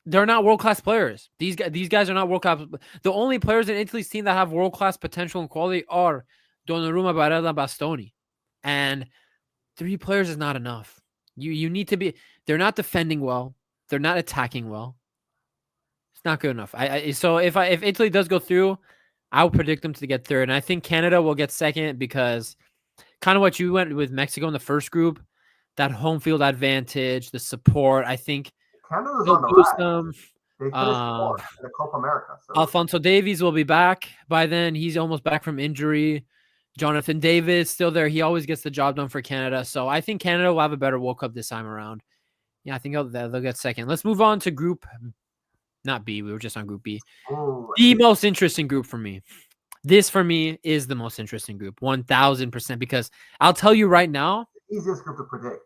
They're not world-class players. These guys are not world-class. The only players in Italy's team that have world-class potential and quality are Donnarumma, Barella, Bastoni. And 3 players is not enough. You need to be – they're not defending well. They're not attacking well. It's not good enough. So if Italy does go through, I'll predict them to get third. And I think Canada will get second because kind of what you went with Mexico in the first group, that home field advantage, the support, I think – Canada's on the rise. They finished fourth in the Copa America. So. Alphonso Davies will be back by then. He's almost back from injury. Jonathan David still there. He always gets the job done for Canada. So I think Canada will have a better World Cup this time around. Yeah, I think they'll get second. Let's move on to group, not B. We were just on group B. Ooh, the most interesting group for me. This for me is the most interesting group, 1000%. Because I'll tell you right now, the easiest group to predict.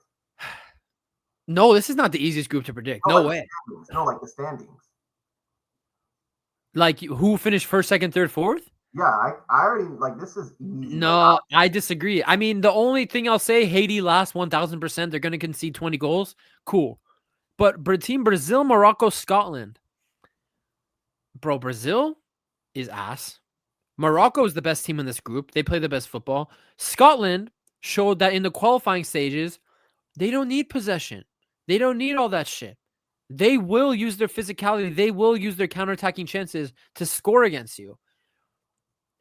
No, this is not the easiest group to predict. No way. No, like the standings. Like who finished first, second, third, fourth? Yeah, I already like this is easy. No, I disagree. I mean, the only thing I'll say, Haiti last 1000%. They're going to concede 20 goals. Cool. But team Brazil, Morocco, Scotland. Bro, Brazil is ass. Morocco is the best team in this group. They play the best football. Scotland showed that in the qualifying stages, they don't need possession. They don't need all that shit. They will use their physicality. They will use their counterattacking chances to score against you.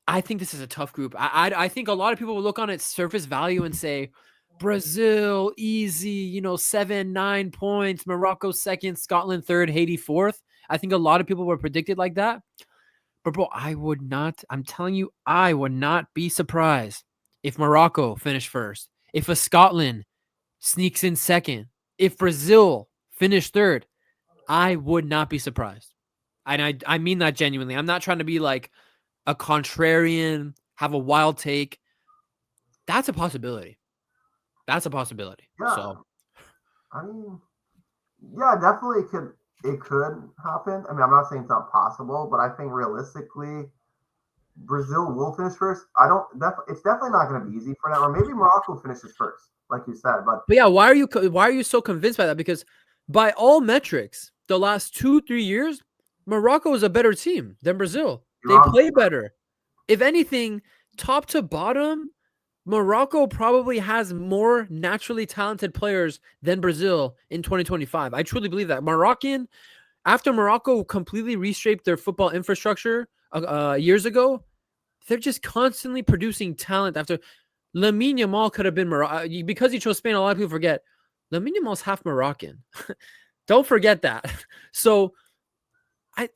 I think this is a tough group. I think a lot of people will look on its surface value and say, Brazil, easy, 7, 9 points. Morocco second, Scotland third, Haiti fourth. I think a lot of people were predicted like that. But bro, I'm telling you, I would not be surprised if Morocco finished first. If a Scotland sneaks in second. If Brazil finished third, I would not be surprised. And I mean that genuinely. I'm not trying to be like a contrarian, have a wild take. That's a possibility. Yeah. So, I mean, yeah, definitely it could happen. I mean, I'm not saying it's not possible, but I think realistically, Brazil will finish first. It's definitely not going to be easy for them. Or maybe Morocco finishes first, like you said. But yeah, why are you so convinced by that? Because by all metrics, the last 2-3 years, Morocco is a better team than Brazil. They play better. If anything, top to bottom, Morocco probably has more naturally talented players than Brazil in 2025. I truly believe that. After Morocco completely reshaped their football infrastructure years ago, they're just constantly producing talent. After Lamine Yamal could have been Morocco. Because he chose Spain, a lot of people forget Lamine Yamal's half Moroccan. Don't forget that. So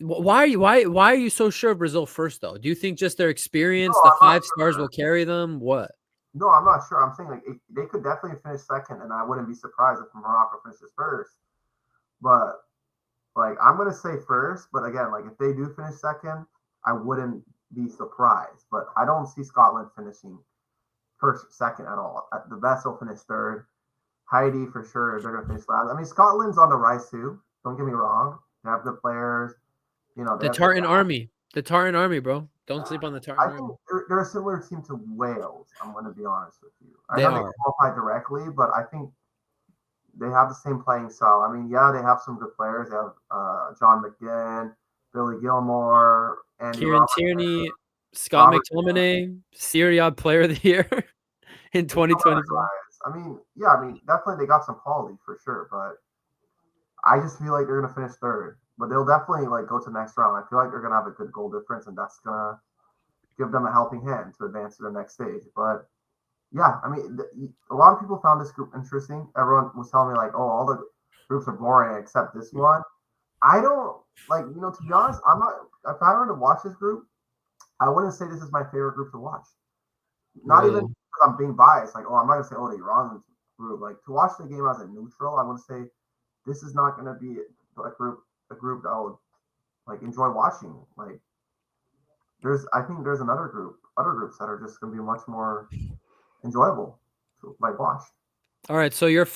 why are you so sure of Brazil first, though? Do you think just their experience, the 5 stars will carry them? What? No, I'm not sure. I'm saying they could definitely finish second, and I wouldn't be surprised if Morocco finishes first. but like I'm gonna say first. But again, like if they do finish second, I wouldn't be surprised. But I don't see Scotland finishing first, second at all. At the best, they'll finish third. Haiti for sure, they're gonna finish last. I mean, Scotland's on the rise too. Don't get me wrong. They have good players. You know, they The have good Tartan guys. Army. The Tartan Army, bro. Don't sleep on the Tartan I think Army. they're a similar team to Wales. I'm going to be honest with you. I They know they are. qualify directly, but I think they have the same playing style. I mean, yeah, they have some good players. They have John McGinn, Billy Gilmore, Andy Kieran Roberts, Tierney, Scott Robert. McTominay, Syria Player of the Year in There's some other 2024. guys. I mean, yeah, I mean, definitely they got some quality for sure, but I just feel like they're going to finish third. But they'll definitely like go to the next round. I feel like they're going to have a good goal difference, and that's going to give them a helping hand to advance to the next stage. But yeah, I mean, a lot of people found this group interesting. Everyone was telling me like, "Oh, all the groups are boring except this one." I don't like, to be honest, I'm not. If I were to watch this group, I wouldn't say this is my favorite group to watch. Not even Really? because I'm being biased. Like, oh, I'm not gonna say, oh, the Iran group. Like to watch the game as a neutral, I would say this is not gonna be a group that I would like enjoy watching. Like, I think there's other groups that are just gonna be much more enjoyable to like watch. All right. So your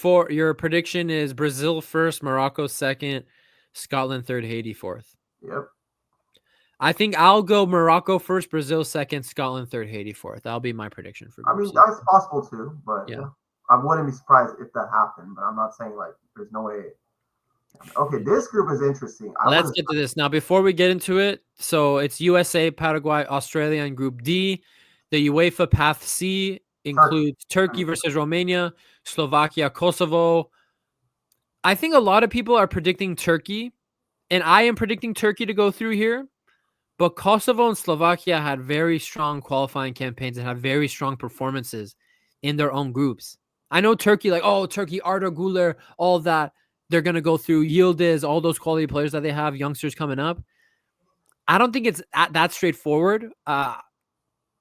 prediction is Brazil first, Morocco second, Scotland third, Haiti fourth. Yep. I think I'll go Morocco first, Brazil second, Scotland third, Haiti fourth. That'll be my prediction for I Group mean, C. that's possible too, but Yeah. yeah, I wouldn't be surprised if that happened. But I'm not saying like there's no way. Okay, this group is interesting. Let's get to this now. Before we get into it, so it's USA, Paraguay, Australia in Group D. The UEFA Path C includes Turkey versus Romania, Slovakia, Kosovo. I think a lot of people are predicting Turkey, and I am predicting Turkey to go through here. But Kosovo and Slovakia had very strong qualifying campaigns and had very strong performances in their own groups. I know Turkey, like, oh, Turkey, Arda Güler, all that. They're going to go through Yildiz, all those quality players that they have, youngsters coming up. I don't think it's that straightforward.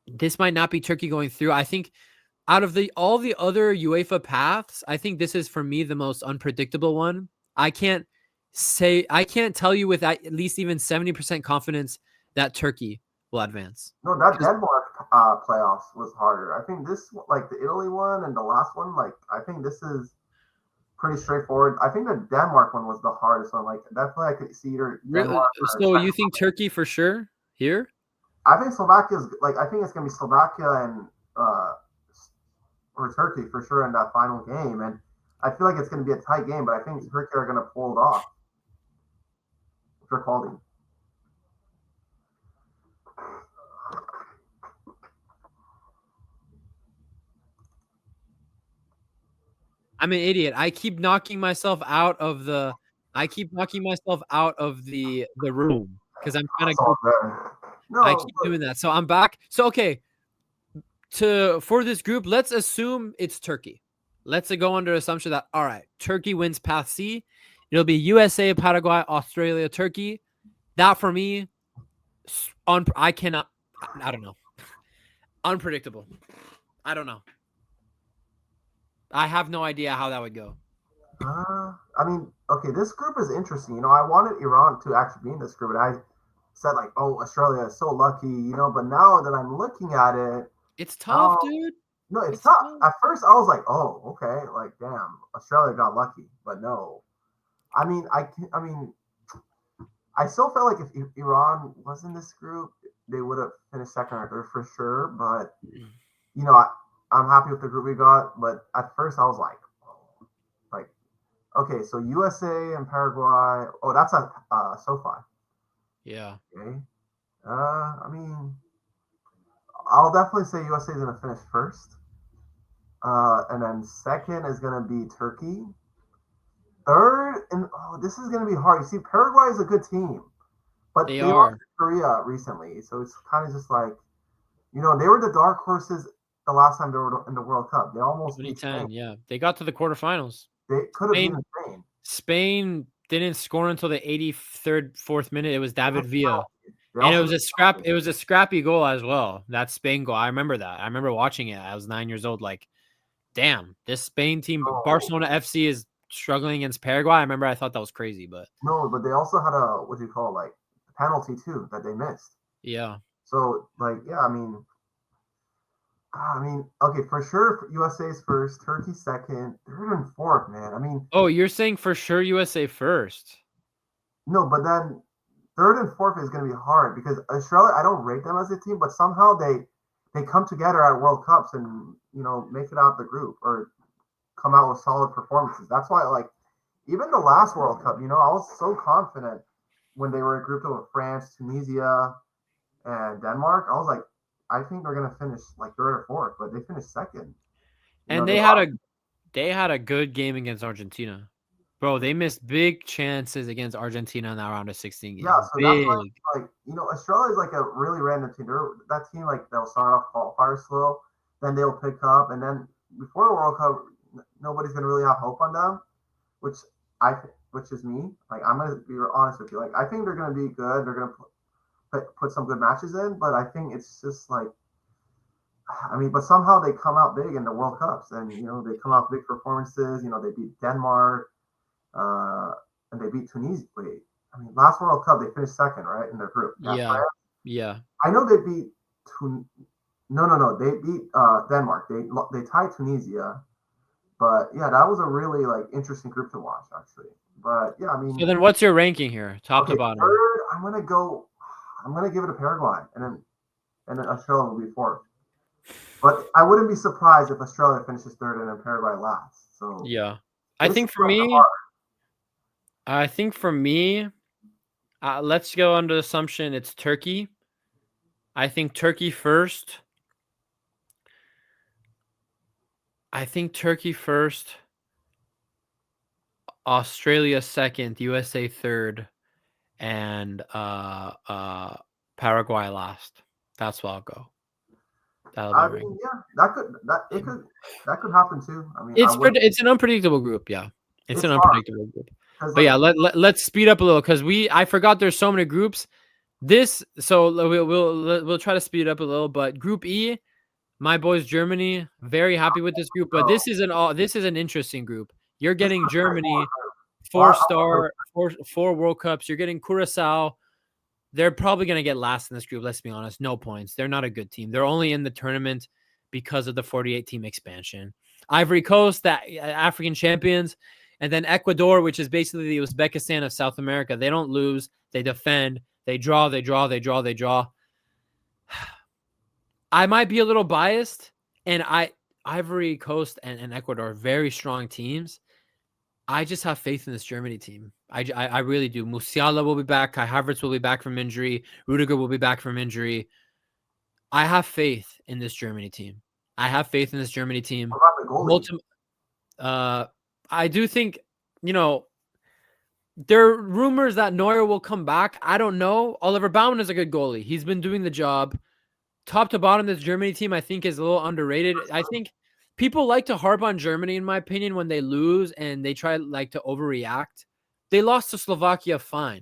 This might not be Turkey going through. I think out of all the other UEFA paths, I think this is for me the most unpredictable one. I can't tell you with at least even 70% confidence that Turkey will advance. No, that Denmark playoffs was harder. I think this, like the Italy one and the last one, like I think this is pretty straightforward. I think the Denmark one was the hardest one. Like definitely, I could see either Really? Denmark So or you think Turkey for sure here? I think Slovakia's like I think it's gonna be Slovakia and or Turkey for sure in that final game, and I feel like it's gonna be a tight game, but I think Turkey are gonna pull it off for quality. I'm an idiot. I keep knocking myself out of the room because I'm trying to go. I No, keep doing that. So I'm back. So okay, for this group, let's assume it's Turkey. Let's go under assumption that all right, Turkey wins Path C. It'll be USA, Paraguay, Australia, Turkey. That for me, I cannot. I don't know. Unpredictable. I don't know. I have no idea how that would go. I mean, okay, this group is interesting. I wanted Iran to actually be in this group, and I said like, oh, Australia is so lucky, but now that I'm looking at it, it's tough, dude. No, it's tough. At first, I was like, oh, okay, like damn, Australia got lucky, but no. I mean, I still felt like if Iran was in this group, they would have finished second or third for sure. But I'm happy with the group we got. But at first, I was like, okay, so USA and Paraguay. Oh, that's a SoFi. Yeah. Okay. I mean, I'll definitely say USA is gonna finish first. And then second is gonna be Turkey. Third, and this is gonna be hard. You see, Paraguay is a good team, but they lost to Korea recently, so it's kind of just like, they were the dark horses the last time they were in the World Cup. They almost beat Spain. Yeah, they got to the quarterfinals. They could have beaten Spain. Spain didn't score until the 83rd, 4th minute. It was David Villa, and it was a scrappy goal as well. That Spain goal, I remember that. I remember watching it. I was 9 years old. Like, damn, this Spain team, Barcelona FC is struggling against Paraguay. I remember I thought that was crazy, but No, but they also had a what do you call it, like penalty too that they missed. yeah. So like yeah, okay, for sure USA's first, Turkey second, third and fourth, man. I mean, Oh, you're saying for sure USA first. no, but then third and fourth is going to be hard because Australia, I don't rate them as a team, but somehow they come together at World Cups and make it out the group or come out with solid performances. That's why like even the last World Cup, I was so confident when they were grouped up with France, Tunisia, and Denmark. I was like, I think they're going to finish like third or fourth, but they finished second. And They they had a good game against Argentina. Bro, they missed big chances against Argentina in that round of 16 game. Yeah, so that's why, Big. like, Australia is like a really random team. That team, like, they'll start off qualifier slow, then they'll pick up, and then before the World Cup, nobody's gonna really have hope on them, which which is me. Like, I'm gonna be honest with you. Like, I think they're gonna be good. They're gonna put some good matches in, but I think it's just like, but somehow they come out big in the World Cups, and they come out big performances. They beat Denmark, and they beat Tunisia. Wait, last World Cup they finished second, right, in their group. Yeah. Yeah. I know they beat no, they beat Denmark. They tied Tunisia, but yeah, that was a really like interesting group to watch actually. But yeah, So then what's your ranking here? Top to bottom. Third, I'm gonna give it to Paraguay, and then Australia will be fourth. But I wouldn't be surprised if Australia finishes third and then Paraguay last. So yeah, I think for me, let's go under the assumption it's Turkey. I think Turkey first. Australia second, USA third, and Paraguay last. That's what I'll go. Yeah, that could happen too. It's an unpredictable group. Yeah, it's an unpredictable group. But yeah, let's speed up a little because I forgot there's so many groups. So we'll try to speed up a little. But Group E, my boys Germany, very happy with this group. But this is an interesting group. You're getting Germany, 4-star, four World Cups. You're getting Curacao. They're probably going to get last in this group. Let's be honest. No points. They're not a good team. They're only in the tournament because of the 48-team expansion. Ivory Coast, that African champions, and then Ecuador, which is basically the Uzbekistan of South America. They don't lose. They defend. They draw. I might be a little biased, and Ivory Coast and Ecuador are very strong teams. I just have faith in this Germany team. I really do. Musiala will be back. Kai Havertz will be back from injury. Rudiger will be back from injury. I have faith in this Germany team. I do think, there are rumors that Neuer will come back. I don't know. Oliver Baumann is a good goalie. He's been doing the job. Top to bottom, this Germany team, I think, is a little underrated. I think people like to harp on Germany, in my opinion, when they lose and they try like to overreact. They lost to Slovakia, fine.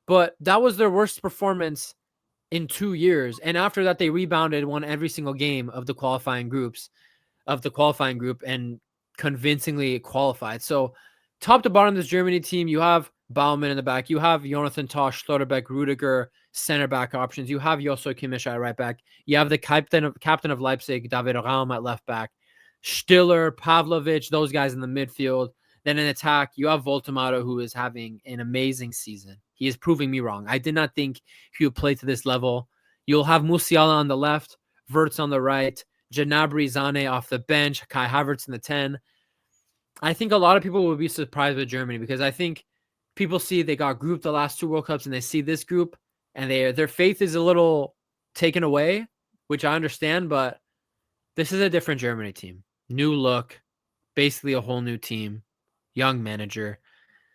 But that was their worst performance in 2 years. And after that, they rebounded, won every single game of the qualifying group and convincingly qualified. So top to bottom, this Germany team, you have Baumann in the back. You have Jonathan Tah, Schlotterbeck, Rudiger, center back options. You have Joso Kimmich at right back. You have the captain of Leipzig, David Raum at left back. Stiller, Pavlovic, those guys in the midfield. Then in attack, you have Voltemato, who is having an amazing season. He is proving me wrong. I did not think he would play to this level. You'll have Musiala on the left, Wirtz on the right, Gnabry, Zane off the bench, Kai Havertz in the 10. I think a lot of people will be surprised with Germany because I think people see they got grouped the last 2 World Cups and they see this group and their faith is a little taken away, which I understand, but this is a different Germany team. New look, basically a whole new team, young manager.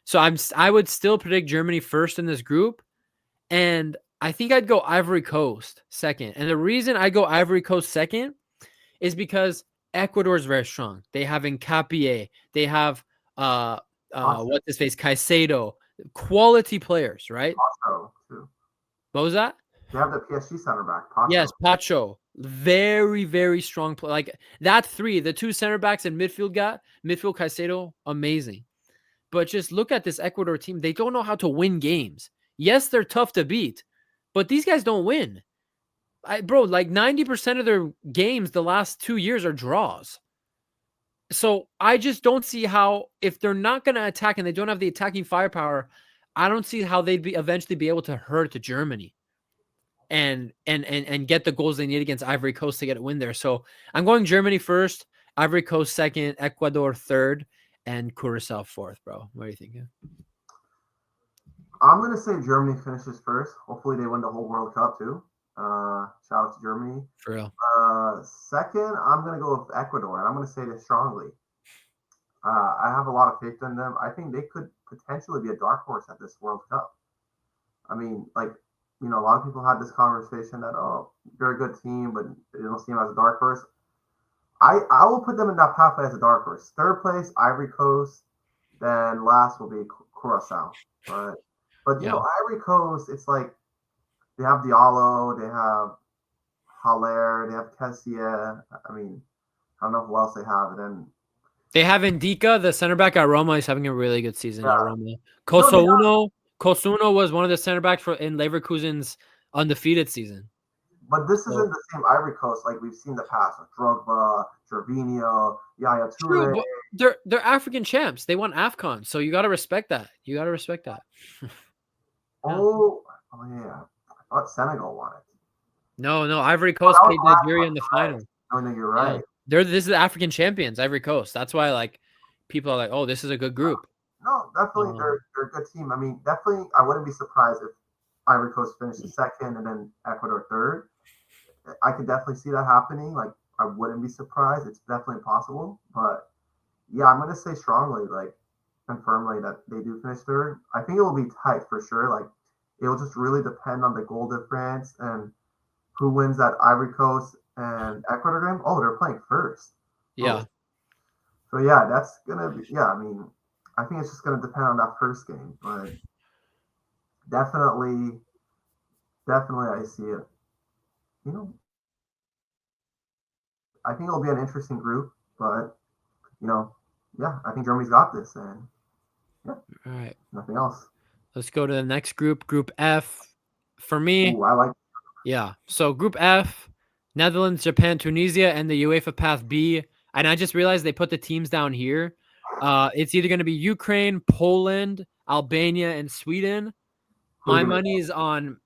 So I would still predict Germany first in this group, and I think I'd go Ivory Coast second. And the reason I go Ivory Coast second is because Ecuador is very strong. They have Nkapie. They have what's his face, Caicedo, quality players, right? Pacho, too. What was that? They have the PSG center back, Pacho. Yes, Pacho, very, very strong play. Like that 3, the 2 center backs and midfield Caicedo, amazing. but just look at this Ecuador team. They don't know how to win games. Yes, they're tough to beat, but these guys don't win. Bro, like 90% of their games the last 2 years are draws. So I just don't see how, if they're not going to attack and they don't have the attacking firepower, I don't see how they'd eventually be able to hurt to Germany and get the goals they need against Ivory Coast to get a win there. So I'm going Germany first, Ivory Coast second, Ecuador third, and Curacao fourth, bro. What are you thinking? I'm gonna say Germany finishes first. Hopefully they win the whole World Cup too. Shout out to Germany. For real. Second, I'm gonna go with Ecuador, and I'm gonna say this strongly. I have a lot of faith in them. I think they could potentially be a dark horse at this World Cup. I mean, like, a lot of people had this conversation that, oh, they're a good team, but they don't see them as a dark horse. I will put them in that pathway as a dark horse. Third place, Ivory Coast. Then last will be Curacao. But Ivory Coast, it's like they have Diallo, they have Haller, they have Kessie. I mean, I don't know who else they have. And then they have Indika, the center back at Roma. He's having a really good season at Roma. Kosuno was one of the center backs in Leverkusen's undefeated season. But this isn't the same Ivory Coast like we've seen in the past with Drogba, Gervinho, Yaya Toure. True, but they're African champs. They won AFCON, so you got to respect that. Oh yeah. I thought Senegal won it. No. Ivory Coast played Nigeria in the final. Oh, no, you're right. This is the African champions, Ivory Coast. That's why, like, people are like, oh, this is a good group. No, definitely they're a good team. I mean, definitely I wouldn't be surprised if Ivory Coast finishes second and then Ecuador third. I could definitely see that happening. Like, I wouldn't be surprised. It's definitely possible. But yeah, I'm gonna say strongly, like, and firmly that they do finish third. I think it will be tight for sure. Like, it will just really depend on the goal difference and who wins that Ivory Coast and Ecuador game. Oh, they're playing first. Yeah. So yeah, that's gonna be. Yeah, I mean, I think it's just gonna depend on that first game, but definitely, I see it. I think it'll be an interesting group, but yeah, I think Germany's got this, and yeah, all right, nothing else. Let's go to the next group, Group F. For me, I like. Yeah, so Group F, Netherlands, Japan, Tunisia, and the UEFA Path B. And I just realized they put the teams down here. It's either going to be Ukraine, Poland, Albania, and Sweden. My money is on.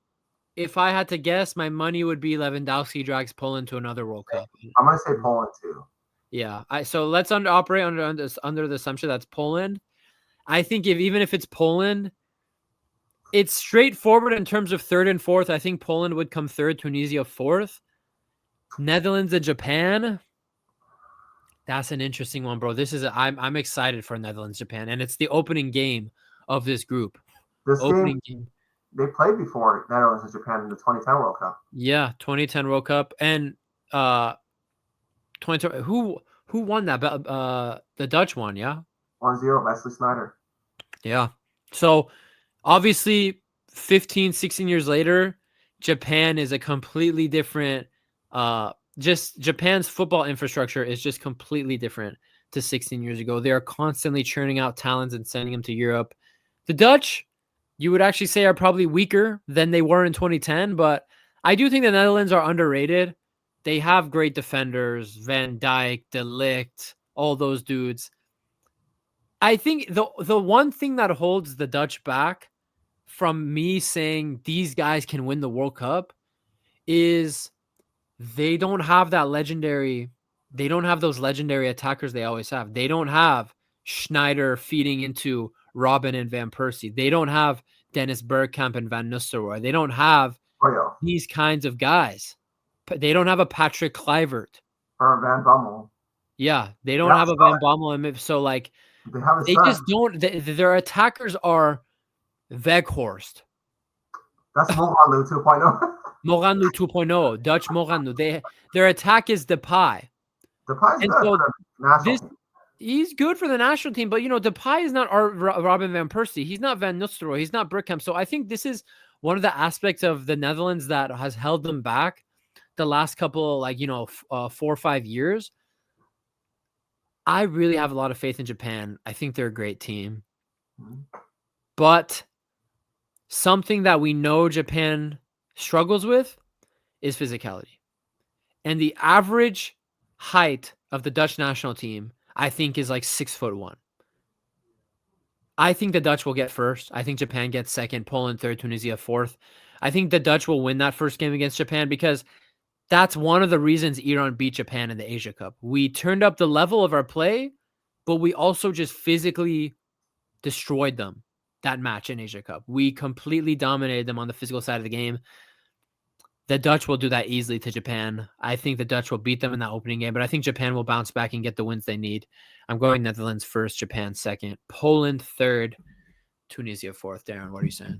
If I had to guess, my money would be Lewandowski drags Poland to another World Cup. I'm gonna say Poland too. Yeah, so let's operate under the assumption that's Poland. I think even if it's Poland, it's straightforward in terms of third and fourth. I think Poland would come third, Tunisia fourth, Netherlands and Japan. That's an interesting one, bro. I'm excited for Netherlands, Japan, and it's the opening game of this group. This opening game. They played before Netherlands and Japan in the 2010 World Cup. Yeah, 2010 World Cup, and 2010. Who won that? The Dutch won, yeah. 1-0, Wesley Sneijder. Yeah. So obviously, 15, 16 years later, Japan is a completely different. Just Japan's football infrastructure is just completely different to 16 years ago. They are constantly churning out talents and sending them to Europe. The Dutch, you would actually say, are probably weaker than they were in 2010, but I do think the Netherlands are underrated. They have great defenders, Van Dijk, De Ligt, all those dudes. I think the one thing that holds the Dutch back from me saying these guys can win the World Cup is they don't have those legendary attackers they always have. They don't have Schneider feeding into Robin and Van Persie. They don't have Dennis Bergkamp and Van Nistelrooy. They don't have these kinds of guys. They don't have a Patrick Kluivert. Or Van Bommel. Yeah, they don't have a Van Bommel. So, like, they just don't. Their attackers are Weghorst. That's Moranu 2.0. Moranu 2.0. Dutch Moranu. Their attack is Depay. Depay's good for the national team. He's good for the national team, but Depay is not Robin van Persie. He's not Van Nistelrooy. He's not Bergkamp. So I think this is one of the aspects of the Netherlands that has held them back the last couple, 4 or 5 years. I really have a lot of faith in Japan. I think they're a great team. Mhm. But something that we know Japan struggles with is physicality. And the average height of the Dutch national team, I think, is like 6'1". I think the Dutch will get first. I think Japan gets second, Poland third, Tunisia fourth. I think the Dutch will win that first game against Japan because that's one of the reasons Iran beat Japan in the Asia Cup. We turned up the level of our play, but we also just physically destroyed them that match in Asia Cup. We completely dominated them on the physical side of the game. The Dutch will do that easily to Japan. I think the Dutch will beat them in that opening game, but I think Japan will bounce back and get the wins they need. I'm going Netherlands first, Japan second, Poland third, Tunisia fourth. Darren, what are you saying?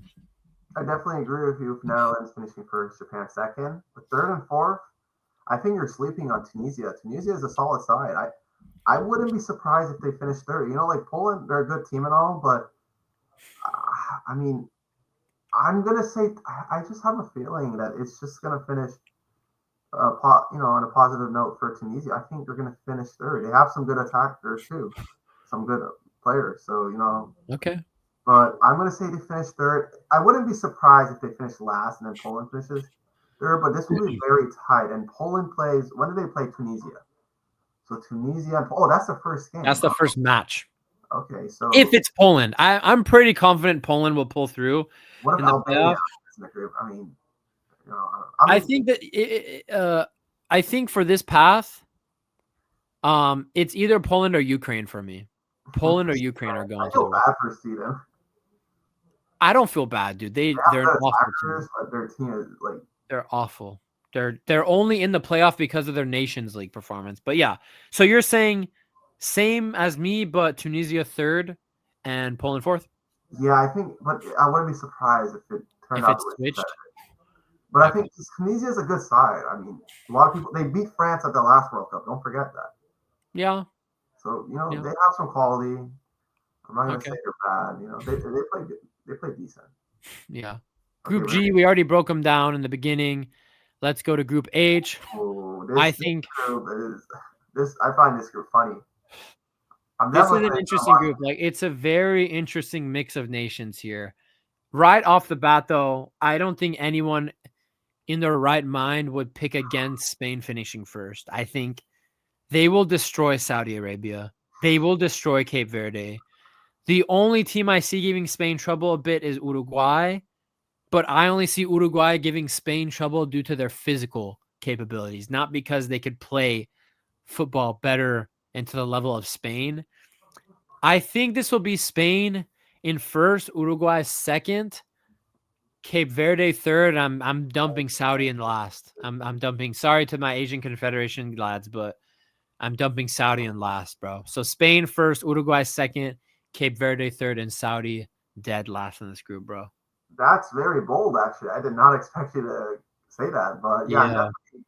I definitely agree with you. If Netherlands finishing first, Japan second, but third and fourth, I think you're sleeping on Tunisia. Tunisia is a solid side. I wouldn't be surprised if they finish third. You know, like Poland, they're a good team and all, but I mean, I'm gonna say I just have a feeling that it's just gonna finish, on a positive note for Tunisia. I think they're gonna finish third. They have some good attackers too, some good players. So Okay. but I'm gonna say they finish third. I wouldn't be surprised if they finish last and then Poland finishes third. But this will be very tight. And Poland plays. When do they play Tunisia? So Tunisia. Oh, that's the first game. That's the first match. Okay, so If it's Poland, I'm pretty confident Poland will pull through what if in the Albania playoff. is in the group? I mean, I think that I think for this path, it's either Poland or Ukraine for me. Poland or Ukraine are I going feel through. bad for Sweden. I don't feel bad, dude. They They're have an good awful team. attackers, but their team is like They're awful. They're only in the playoff because of their Nations League performance. But yeah, so you're saying same as me, but Tunisia third and Poland fourth. yeah. I think, but I wouldn't be surprised if it turned If out it's the way you said. switched, But I okay. think Tunisia is a good side. I mean, a lot of people they beat France at the last World Cup. Don't forget that. Yeah. So Yeah. they have some quality. I'm not gonna Okay. say they're bad. They play good. They play decent. Yeah. Okay, Group G, we already broke them down in the beginning. Let's go to Group H. oh, I this think group is this. I find this group funny. I'm this is definitely an gonna interesting watch. group. Like, it's a very interesting mix of nations here. Right off the bat, though, I don't think anyone in their right mind would pick against Spain finishing first. I think they will destroy Saudi Arabia. They will destroy Cape Verde. The only team I see giving Spain trouble a bit is Uruguay, but I only see Uruguay giving Spain trouble due to their physical capabilities, not because they could play football better and to the level of Spain. I think this will be Spain in first, Uruguay second, Cape Verde third. I'm dumping Saudi in last. I'm dumping. Sorry to my Asian Confederation lads, but I'm dumping Saudi in last, bro. So Spain first, Uruguay second, Cape Verde third, and Saudi dead last in this group, bro. That's very bold, actually. I did not expect you to say that, but yeah, I'm Yeah, definitely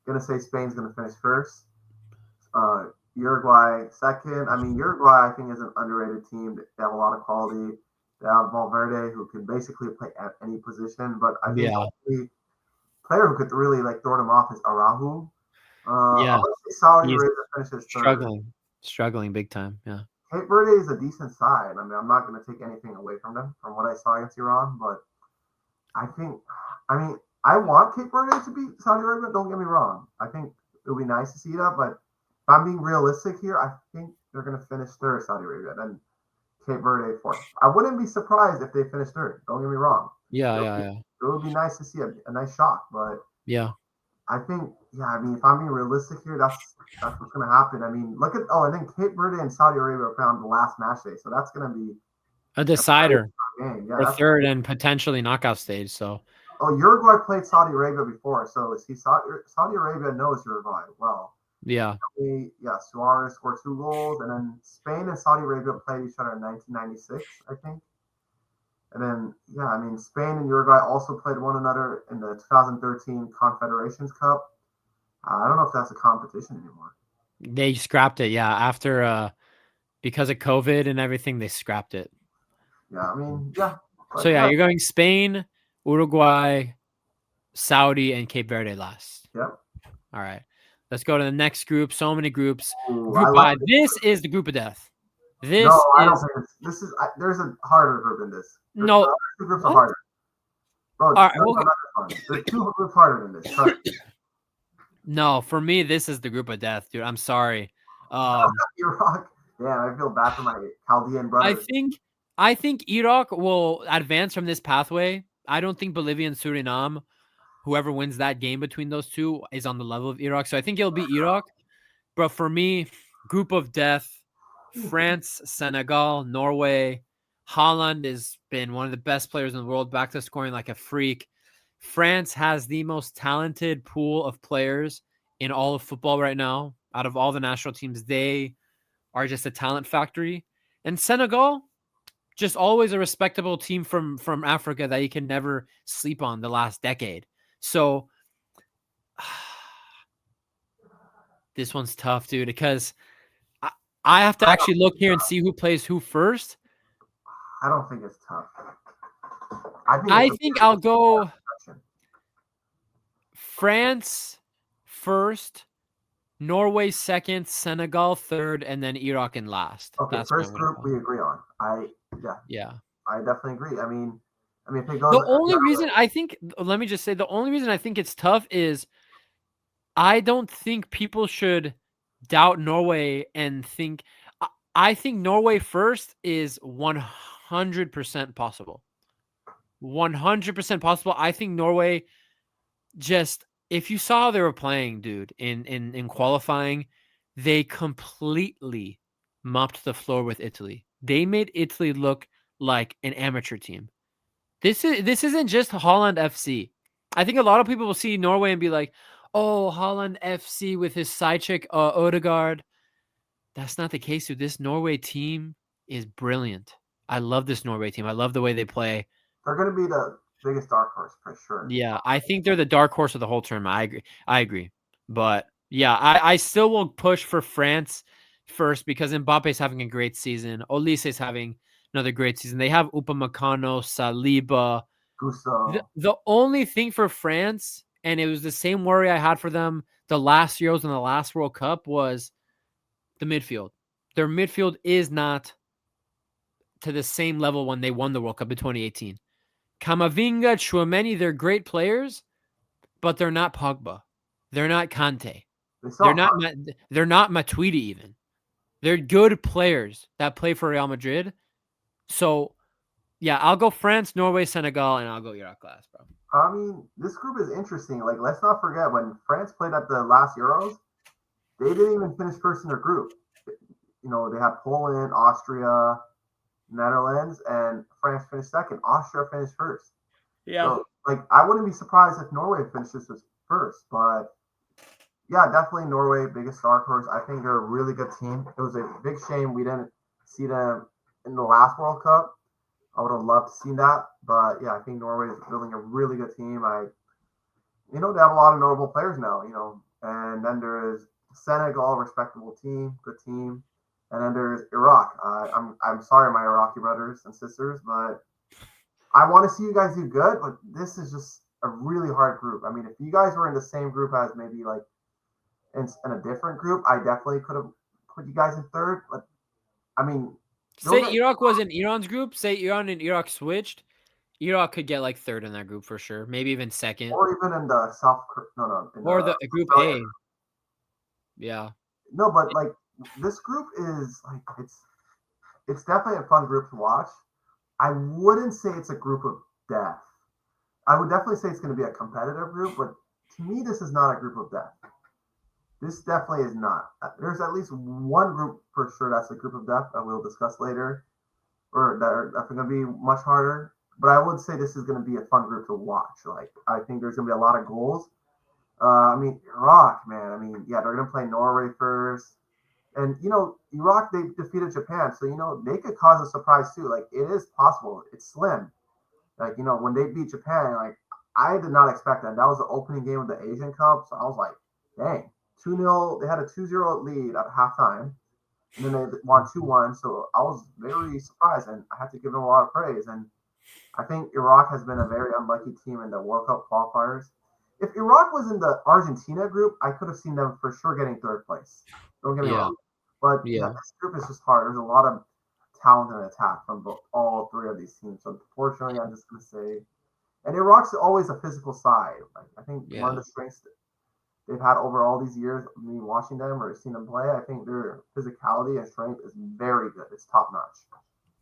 gonna say Spain's gonna finish first. Uruguay second. I mean, Uruguay I think is an underrated team. They have a lot of quality. They have Valverde who can basically play at any position, but I think yeah, the only player who could really like throw them off is Araujo. yeah. I'm gonna say Saudi He's Arabia finishes third. struggling big time. Yeah, Cape Verde is a decent side. I mean, I'm not going to take anything away from them from what I saw against Iran, but I think, I mean, I want Cape Verde to beat Saudi Arabia. Don't get me wrong. I think it would be nice to see that, but if I'm being realistic here, I think they're going to finish third, Saudi Arabia, then Cape Verde fourth. I wouldn't be surprised if they finish third. Don't get me wrong. yeah, It would yeah, be, yeah, it would be nice to see a nice shock, but yeah. I think, yeah, I mean, if I'm being realistic here, that's what's going to happen. I mean, look at and then Cape Verde and Saudi Arabia are found the last match day, so that's going to be A a very decider tough game. Yeah, for that's third and potentially knockout stage. So Uruguay played Saudi Arabia before, so Saudi Arabia knows Uruguay well. yeah, Suarez scored 2 goals, and then Spain and Saudi Arabia played each other in 1996, I think. And then, yeah, I mean, Spain and Uruguay also played one another in the 2013 Confederations Cup. I don't know if that's a competition anymore. they scrapped it. Yeah, after because of COVID and everything, they scrapped it. Yeah, I mean, yeah. So But yeah, yeah, you're going Spain, Uruguay, Saudi, and Cape Verde last. yeah. All right. Let's go to the next group. So many groups. Ooh, I Group like I. this. This is the group of death. No, This I don't is think this is. There's a harder group than this. The no other two groups are what? harder, bro. All right, No, no, not this one. There's two groups harder than this. Trust me. no, for me, this is the group of death, dude. I'm sorry. Um, Iraq. Damn, I feel bad for my Chaldean I brothers. think I think Iraq will advance from this pathway. I don't think Bolivia and Suriname, whoever wins that game between those two, is on the level of Iraq. So I think it'll be Iraq. But for me, group of death, France, Senegal, Norway. Holland has been one of the best players in the world, back to scoring like a freak. France has the most talented pool of players in all of football right now. Out of all the national teams, they are just a talent factory. And Senegal, just always a respectable team from Africa that you can never sleep on the last decade. So this one's tough, dude, because I, I have to actually look here and see who plays who first. I don't think it's tough. I think I it's think I'll go question. France first, Norway second, Senegal third, and then Iraq in last. Okay, That's what I'm first gonna group call. we agree on. Yeah, Yeah. I definitely agree. I mean, if it goes The only another reason way, I think, let me just say, the only reason I think it's tough is I don't think people should doubt Norway and think. I think Norway first is 100% possible. 100% possible. I think Norway just, if you saw how they were playing, dude, in qualifying, they completely mopped the floor with Italy. They made Italy look like an amateur team. This isn't just Holland FC. I think a lot of people will see Norway and be like, "Oh, Holland FC with his side chick Odegaard." That's not the case, dude. This Norway team is brilliant. I love this Norway team. I love the way they play. they're going to be the biggest dark horse for sure. Yeah, I think they're the dark horse of the whole tournament. I agree. I agree. But yeah, I still will push for France first because Mbappe's having a great season. Olise's having another great season. They have Upamecano, Saliba. The, Gusto. the only thing for France, and it was the same worry I had for them the last Euros and the last World Cup, was the midfield. Their midfield is not to the same level when they won the World Cup in 2018. Camavinga, Chouameni, they're great players, but they're not Pogba. They're not Kante. They They're saw not they're not Matuidi even. They're good players that play for Real Madrid. So, yeah, I'll go France, Norway, Senegal, and I'll go Iraq last, bro. I mean, this group is interesting. Like, let's not forget when France played at the last Euros, they didn't even finish first in their group. You know, they had Poland, Austria, Netherlands, and France finished second. Austria finished first. Yeah. So, like, I wouldn't be surprised if Norway finishes first. But yeah, definitely Norway, biggest dark horse. I think they're a really good team. It was a big shame we didn't see them in the last World Cup. I would have loved to see that. But yeah, I think Norway is building a really good team. They have a lot of notable players now, and then there is Senegal, respectable team, good team. And then there's Iraq. I'm sorry, my Iraqi brothers and sisters, but I want to see you guys do good. But this is just a really hard group. I mean, if you guys were in the same group as maybe like in a different group, I definitely could have put you guys in third. But I mean, those Say Iraq was in Iran's group. Say Iran and Iraq switched. Iraq could get like third in that group for sure. Maybe even second. or even in the South, no, in Or the the group Australia. A. Yeah. No, but like this group is like it's definitely a fun group to watch. I wouldn't say it's a group of death. I would definitely say it's going to be a competitive group, but to me, this is not a group of death. This definitely is not. There's at least one group for sure that's a group of death that we'll discuss later, or that are definitely going to be much harder. But I would say this is going to be a fun group to watch. Like I think there's going to be a lot of goals. I mean, Iraq, man. I mean, yeah, they're going to play Norway first. And Iraq they defeated Japan, so they could cause a surprise too. Like it is possible. It's slim. Like when they beat Japan, like I did not expect that. That was the opening game of the Asian Cup, so I was like, dang, 2-0. They had a 2-0 lead at halftime, and then they won 2-1. So I was very surprised, and I had to give them a lot of praise. And I think Iraq has been a very unlucky team in the World Cup qualifiers. If Iraq was in the Argentina group, I could have seen them for sure getting third place. Don't get me Yeah. wrong. But yeah, Yeah. this group is just hard. There's a lot of talent and attack from all three of these teams. So unfortunately, I'm just going to say, and Iraq's always a physical side. Like I think one of Yeah. the strengths they've had over all these years, me watching them or seeing them play, I think their physicality and strength is very good. It's top notch.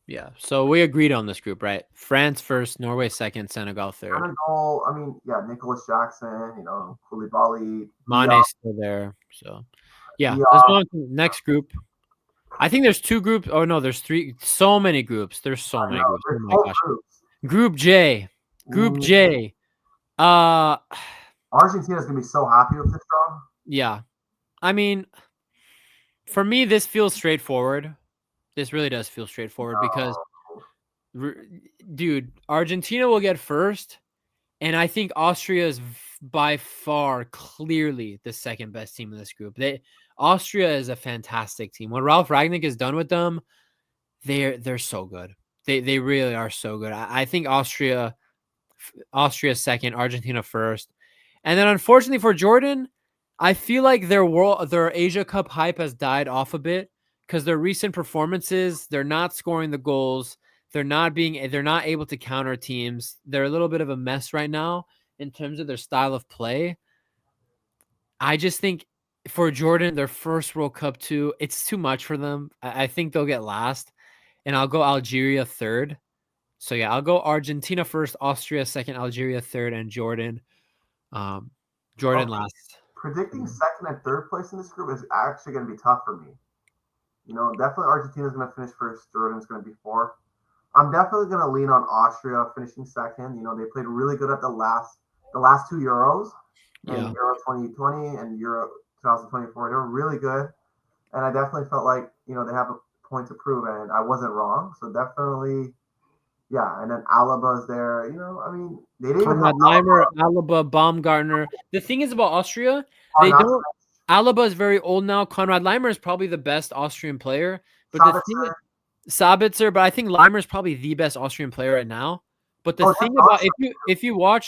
Yeah. So we agreed on this group, right? France first, Norway second, Senegal third. Senegal, I mean, yeah, Nicholas Jackson, Koulibaly, Mane's still there. So yeah, let's Diop. move on to the next group. I think there's two groups. Oh no, there's three. So many groups. There's so I many know groups. Oh there's my four gosh. groups. Group J. Group Ooh. J. Uh Argentina's gonna be so happy with this draw. yeah. I mean, for me, this feels straightforward. This really does feel straightforward because, No. dude, Argentina will get first, and I think Austria is by far clearly the second best team in this group. Austria is a fantastic team. What Ralph Ragnick has done with them, they're so good. They really are so good. I think Austria second, Argentina first. And then unfortunately for Jordan, I feel like their Asia Cup hype has died off a bit because their recent performances, they're not scoring the goals. They're not able to counter teams. They're a little bit of a mess right now in terms of their style of play. I just think for Jordan, their first World Cup too, it's too much for them. I think they'll get last, and I'll go Algeria third. So yeah, I'll go Argentina first, Austria second, Algeria third, and Jordan Oh, last. predicting second and third place in this group is actually going to be tough for me. Definitely Argentina's going to finish first. Jordan's going to be fourth. I'm definitely going to lean on Austria finishing second. They played really good at the last two Euros, and Yeah. Euro 2020 and Euro 2024. They were really good, and I definitely felt like they have a point to prove, and I wasn't wrong. So definitely, yeah. And then Alaba's there. I mean, they didn't even have Conrad Leimer, Alaba, Baumgartner. The thing is about Austria, they Alaba, don't. Alaba is very old now. Conrad Leimer is probably the best Austrian player, but the thing, Sabitzer. Sabitzer, but I think Leimer is probably the best Austrian player right now. But the Oh, thing that's about awesome.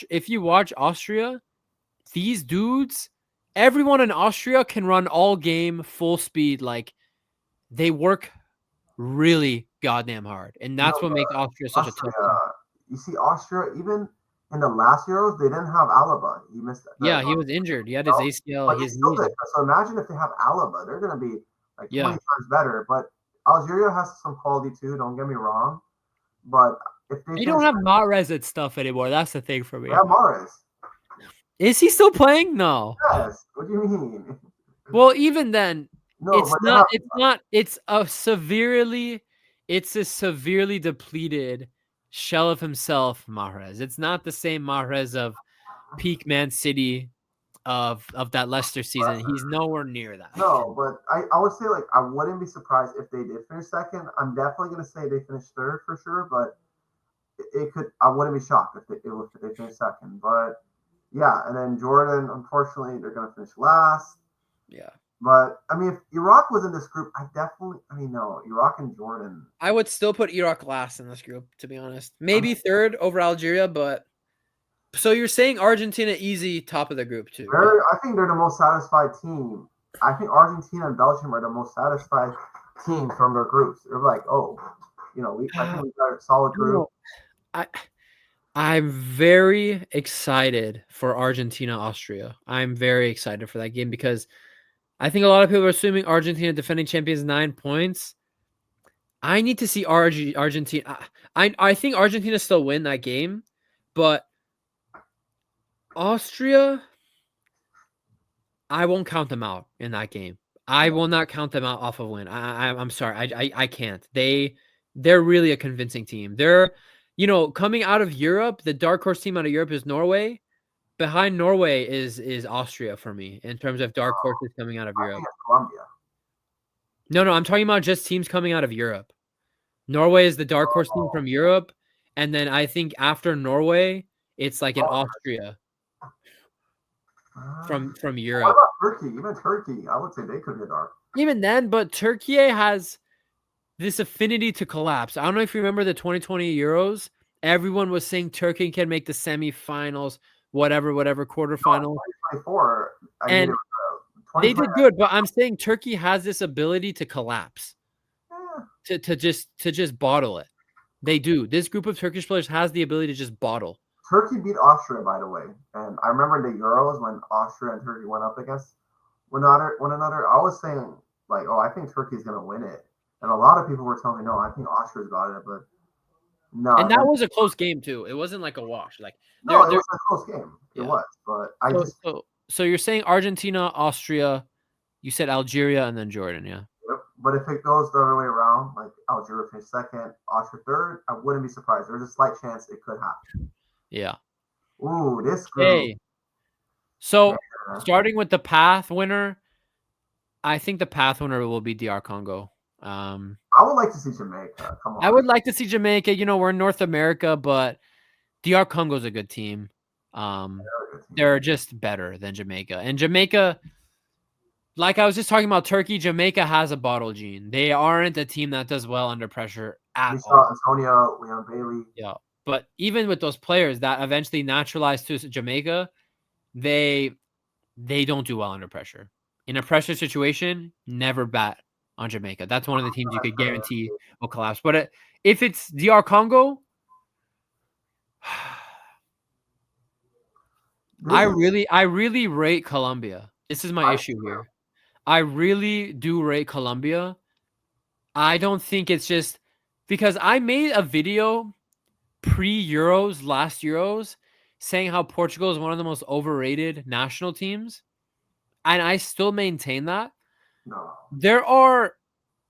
if you watch Austria, these dudes, everyone in Austria can run all game full speed. Like they work really goddamn hard, and that's what makes Austria such a tough Austria. team. You see, Austria, even in the last Euros, they didn't have Alaba. He missed Yeah, he was injured. He had his ACL, but he his still knees. did. So imagine if they have Alaba, they're going to be like 20 Yeah, times better. But Algeria has some quality too. Don't get me wrong. But if they they finish, don't have Mahrez and stuff anymore. That's the thing for they me. have Mahrez. Is he still playing? No. Yes. What do you mean? Well, even then, No, it's but they not. have. It's not. It's a severely depleted shell of himself, Mahrez. It's not the same Mahrez of peak Man City of that Leicester season. He's nowhere near that. No, but I would say like I wouldn't be surprised if they did finish second. I'm definitely going to say they finished third for sure, but it could. I wouldn't be shocked if they finish second. But yeah, and then Jordan, unfortunately, they're going to finish last. Yeah. But I mean, if Iraq was in this group, no, Iraq and Jordan. I would still put Iraq last in this group, to be honest. Maybe third over Algeria, but so you're saying Argentina easy top of the group too, right? I think they're the most satisfied team. I think Argentina and Belgium are the most satisfied teams from their groups. They're like, oh, I think we got a solid group. I'm very excited for Argentina Austria. I'm very excited for that game because I think a lot of people are assuming Argentina defending champions 9 points. I need to see Argentina. I think Argentina still win that game, but Austria, I won't count them out in that game. I will not count them out off of win. I'm sorry. I can't. They're really a convincing team. They're, coming out of Europe, the dark horse team out of Europe is Norway. Behind Norway is Austria for me in terms of dark horses coming out of I Europe. think it's Colombia. No, I'm talking about just teams coming out of Europe. Norway is the dark horse team from Europe, and then I think after Norway, it's like an Austria from What Europe. about Turkey? Even Turkey, I would say they could be dark. Even then, but Turkey has this affinity to collapse. I don't know if you remember the 2020 Euros. Everyone was saying Turkey can make the semifinals, whatever, quarterfinals. 2024, I mean, And They 2020. did good, but I'm saying Turkey has this ability to collapse, Yeah. to just bottle it. They do. This group of Turkish players has the ability to just bottle. Turkey beat Austria, by the way, and I remember in the Euros when Austria and Turkey went up against one another. I was saying like, oh, I think Turkey's gonna win it, and a lot of people were telling me, no, I think Austria's got it, but no. And And that then was a close game too. It wasn't like a wash. Like no, it they're was a close game. It yeah. was, but I So, just so you're saying Argentina, Austria, you said Algeria, and then Jordan, yeah. yep. But if it goes the other way around, like Algeria finished second, Austria third, I wouldn't be surprised. There's a slight chance it could happen. Yeah. Ooh, this group. Okay. So Yeah. starting with the path winner, I think the path winner will be DR Congo. I would like to see Jamaica. Come I on. would like to see Jamaica. You know, we're in North America, but DR Congo's a good team. They're just better than Jamaica. And Jamaica, like I was just talking about Turkey, Jamaica has a bottle gene. They aren't a team that does well under pressure We at saw all. Antonio, Leon Bailey. Yeah. But even with those players that eventually naturalized to Jamaica, they don't do well under pressure. In a pressure situation, never bet on Jamaica. That's one of the teams you could guarantee will collapse. But if it's DR Congo, I really rate Colombia. This is my issue here. I really do rate Colombia. I don't think it's just because I made a video pre-Euros, last Euros, saying how Portugal is one of the most overrated national teams. And I still maintain that. No. There are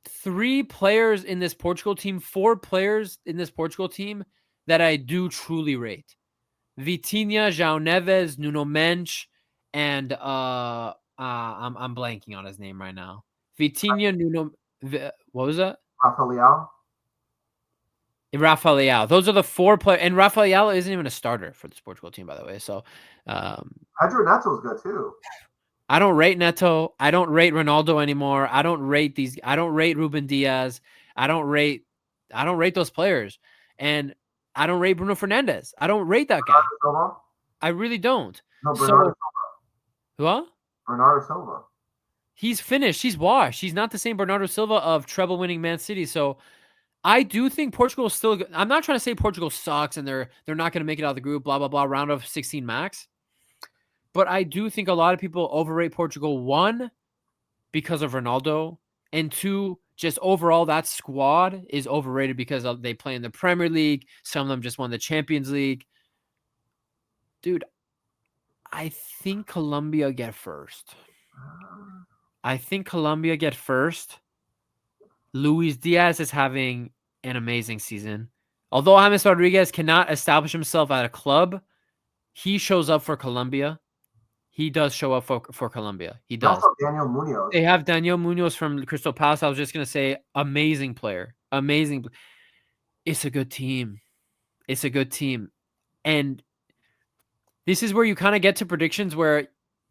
3 players in this Portugal team, 4 players in this Portugal team that I do truly rate. Vitinha, João Neves, Nuno Mendes, and I'm blanking on his name right now. Vitinha, what was that? Rafael. Rafael. Those are the 4 players, and Rafael isn't even a starter for this Portugal team, by the way. So, Pedro Neto is good too. I don't rate Neto. I don't rate Ronaldo anymore. I don't rate Ruben Diaz. I don't rate those players, and I don't rate Bruno Fernandes. I don't rate that guy. Silva? I really don't. No, Bernardo Silva. What? Bernardo Silva. He's finished. He's washed. He's not the same Bernardo Silva of treble-winning Man City. So I do think Portugal is still good. I'm not trying to say Portugal sucks and they're not going to make it out of the group, blah, blah, blah, round of 16 max. But I do think a lot of people overrate Portugal, 1, because of Ronaldo, and 2, just overall that squad is overrated because they play in the Premier League. Some of them just won the Champions League. Dude, I think Colombia get first. Luis Diaz is having an amazing season. Although James Rodriguez cannot establish himself at a club, he shows up for Colombia. He does show up for Colombia. He does. Also Daniel Munoz. They have Daniel Munoz from Crystal Palace. I was just going to say, amazing player. Amazing. It's a good team. And this is where you kind of get to predictions where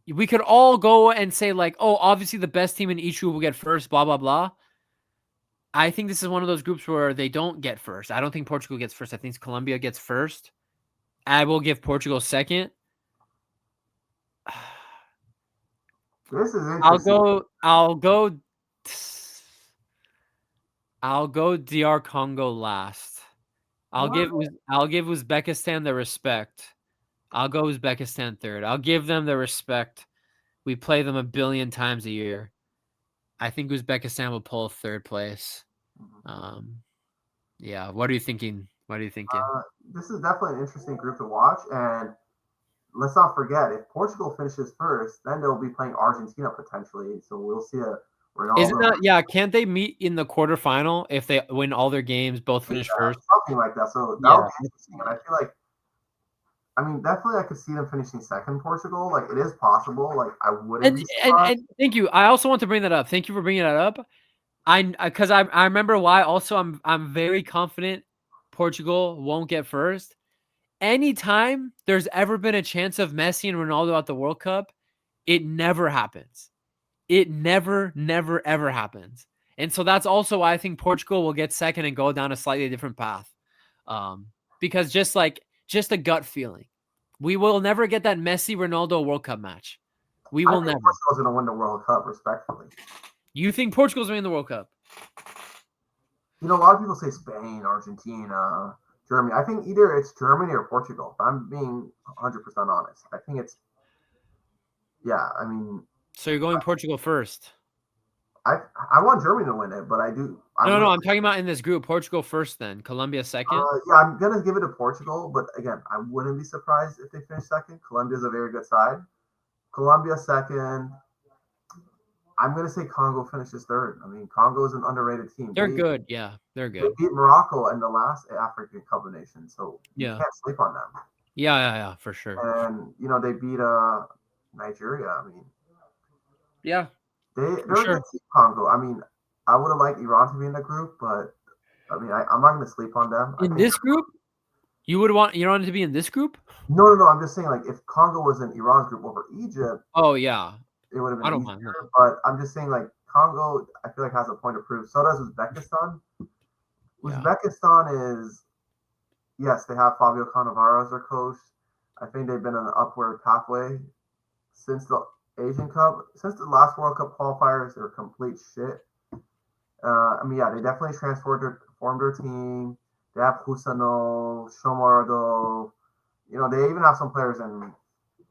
we could all go and say like, oh, obviously the best team in each group will get first, blah, blah, blah. I think this is one of those groups where they don't get first. I don't think Portugal gets first. I think Colombia gets first. I will give Portugal second. This is interesting. I'll go DR Congo last. I'll give Uzbekistan the respect. I'll go Uzbekistan third. I'll give them the respect. We play them 1 billion times a year. I think Uzbekistan will pull 3rd place. Yeah. What are you thinking? This is definitely an interesting group to watch, and let's not forget, if Portugal finishes first, then they'll be playing Argentina potentially. So we'll see a Ronaldo. Isn't that, yeah? Can't they meet in the quarterfinal if they win all their games, both finish first? Something like that. So that would be interesting. And I feel like, I mean, definitely I could see them finishing second, Portugal. Like, it is possible. Like, I wouldn't be surprised. And thank you. I also want to bring that up. Thank you for bringing that up. Because I remember why. Also, I'm very confident Portugal won't get first. Anytime there's ever been a chance of Messi and Ronaldo at the World Cup, it never happens. It never, ever happens. And so that's also why I think Portugal will get second and go down a slightly different path. Because just a gut feeling. We will never get that Messi-Ronaldo World Cup match. We I will think never. Portugal's going to win the World Cup, respectfully. You think Portugal's winning the World Cup? You know, a lot of people say Spain, Argentina, Germany. I think either it's Germany or Portugal. If I'm being 100% honest. I think it's, yeah, I mean, So you're going Portugal first. I want Germany to win it, but I do. No, I'm talking about in this group. Portugal first, then Colombia second. Yeah, I'm gonna give it to Portugal, but again, I wouldn't be surprised if they finish second. Colombia's a very good side. Colombia second. I'm gonna say Congo finishes third. I mean, Congo is an underrated team. They're good. Yeah, they're They good. beat Morocco in the last African Cup of Nations, so you Yeah. can't sleep on them. Yeah, for sure. And they beat Nigeria. I mean, Yeah, they're for sure. a good team, Congo. I mean, I would have liked Iran to be in the group, but I mean, I'm not gonna sleep on them. In this group, you would want Iran to be in this group? No. I'm just saying, like, if Congo was in Iran's group over Egypt, Oh yeah, it would have I been don't easier. mind that. But I'm just saying, like, Congo, I feel like has a point to prove. So does Uzbekistan. Yeah. Uzbekistan is, yes, they have Fabio Cannavaro as their coach. I think they've been on an upward pathway since the Asian Cup. Since the last World Cup qualifiers, they were complete shit. I mean, yeah, they definitely formed their team. They have Husano, Shomardo. They even have some players in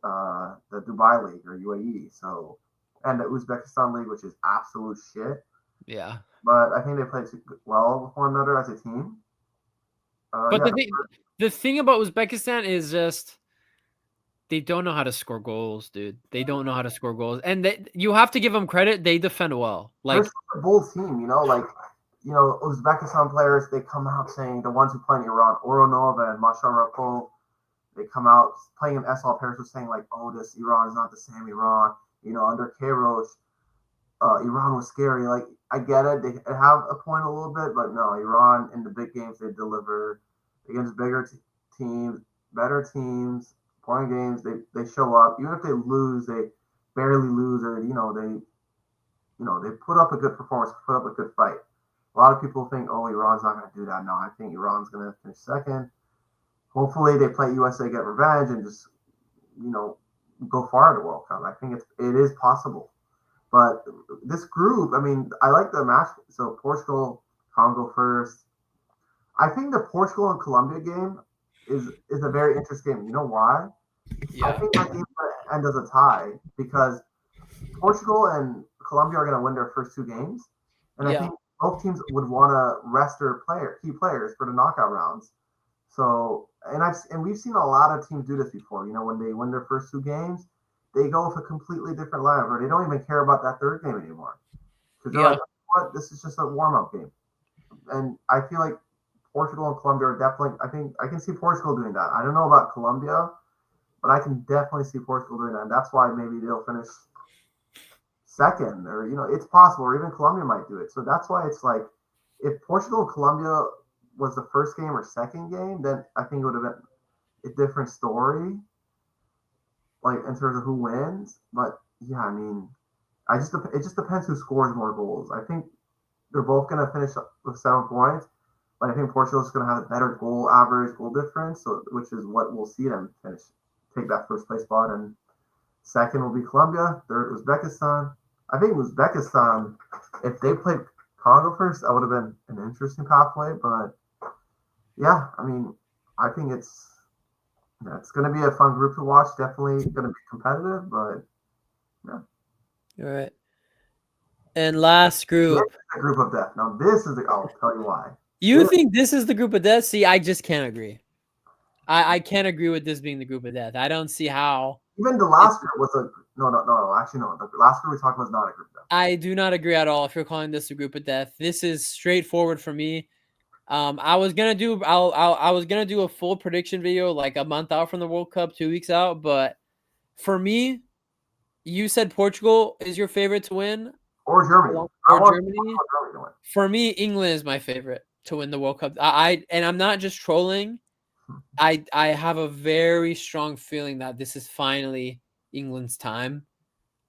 the Dubai League or UAE. So, and the Uzbekistan League, which is absolute shit. Yeah. But I think they played well with one another as a team. But the thing about Uzbekistan is just they don't know how to score goals, dude. They don't know how to score goals, and you have to give them credit. They defend well. Like they're a bold team, Uzbekistan players. They come out saying the ones who play in Iran, Oronova and Masharako. They come out playing in SL Paris was saying like, oh, this Iran is not the same Iran. Under Kairos, Iran was scary. Like, I get it. They have a point a little bit, but no, Iran in the big games, they deliver against bigger teams, better teams, important games. They show up. Even if they lose, they barely lose, or they put up a good performance, put up a good fight. A lot of people think, oh, Iran's not going to do that. No, I think Iran's going to finish second. Hopefully, they play USA, get revenge, and just go far at the World Cup. I think it is possible. But this group, I mean, I like the match. So Portugal, Congo first. I think the Portugal and Colombia game is a very interesting game. You know why? yeah. I think that game might end as a tie because Portugal and Colombia are going to win their first two games, and I think both teams would want to rest their key players for the knockout rounds. So, and we've seen a lot of teams do this before. When they win their first two games, they go with a completely different lineup, or they don't even care about that third game anymore because they're like, "What? This is just a warm-up game." And I feel like Portugal and Colombia are definitely. I think I can see Portugal doing that. I don't know about Colombia, but I can definitely see Portugal doing that. And that's why maybe they'll finish second, or it's possible, or even Colombia might do it. So that's why it's like, if Portugal and Colombia was the first game or second game, then I think it would have been a different story, like in terms of who wins. But yeah, I mean, it just depends who scores more goals. I think they're both going to finish with 7 points, but I think Portugal's going to have a better goal average, goal difference, which is what we'll see them take that first place spot. And second will be Colombia. Third, Uzbekistan. I think Uzbekistan, if they played Congo first, that would have been an interesting pathway. But yeah, I mean, I think it's going to be a fun group to watch. Definitely going to be competitive, but yeah. All right. And last group. This is the group of death. Now, this is I'll tell you why. You think this is the group of death? See, I just can't agree. I can't agree with this being the group of death. I don't see how. Even the last group was no. Actually, no. The last group we talked about was not a group of death. I do not agree at all if you're calling this a group of death. This is straightforward for me. I was gonna do a full prediction video like a month out from the World Cup, 2 weeks out. But for me, you said Portugal is your favorite to win, or Germany, Germany. For me, England is my favorite to win the World Cup. And I'm not just trolling. I have a very strong feeling that this is finally England's time.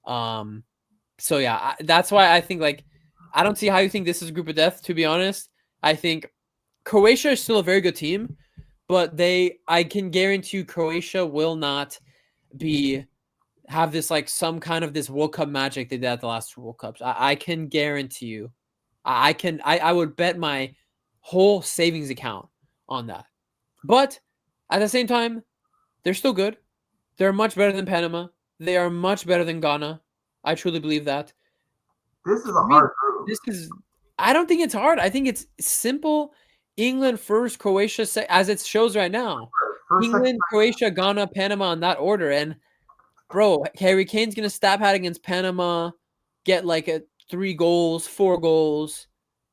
So yeah, that's why I think I don't see how you think this is a group of death. To be honest, I think Croatia is still a very good team, but I can guarantee you Croatia will not be have this like some kind of this World Cup magic they did at the last two World Cups. I can guarantee you, I would bet my whole savings account on that. But at the same time, they're still good. They're much better than Panama. They are much better than Ghana. I truly believe that. This is a I mean, hard group. I don't think it's hard. I think it's simple. England first, Croatia as it shows right now. First, second, England, Croatia, Ghana, Panama in that order. And bro, Harry Kane's gonna stab hat against Panama, get like 3 goals, 4 goals.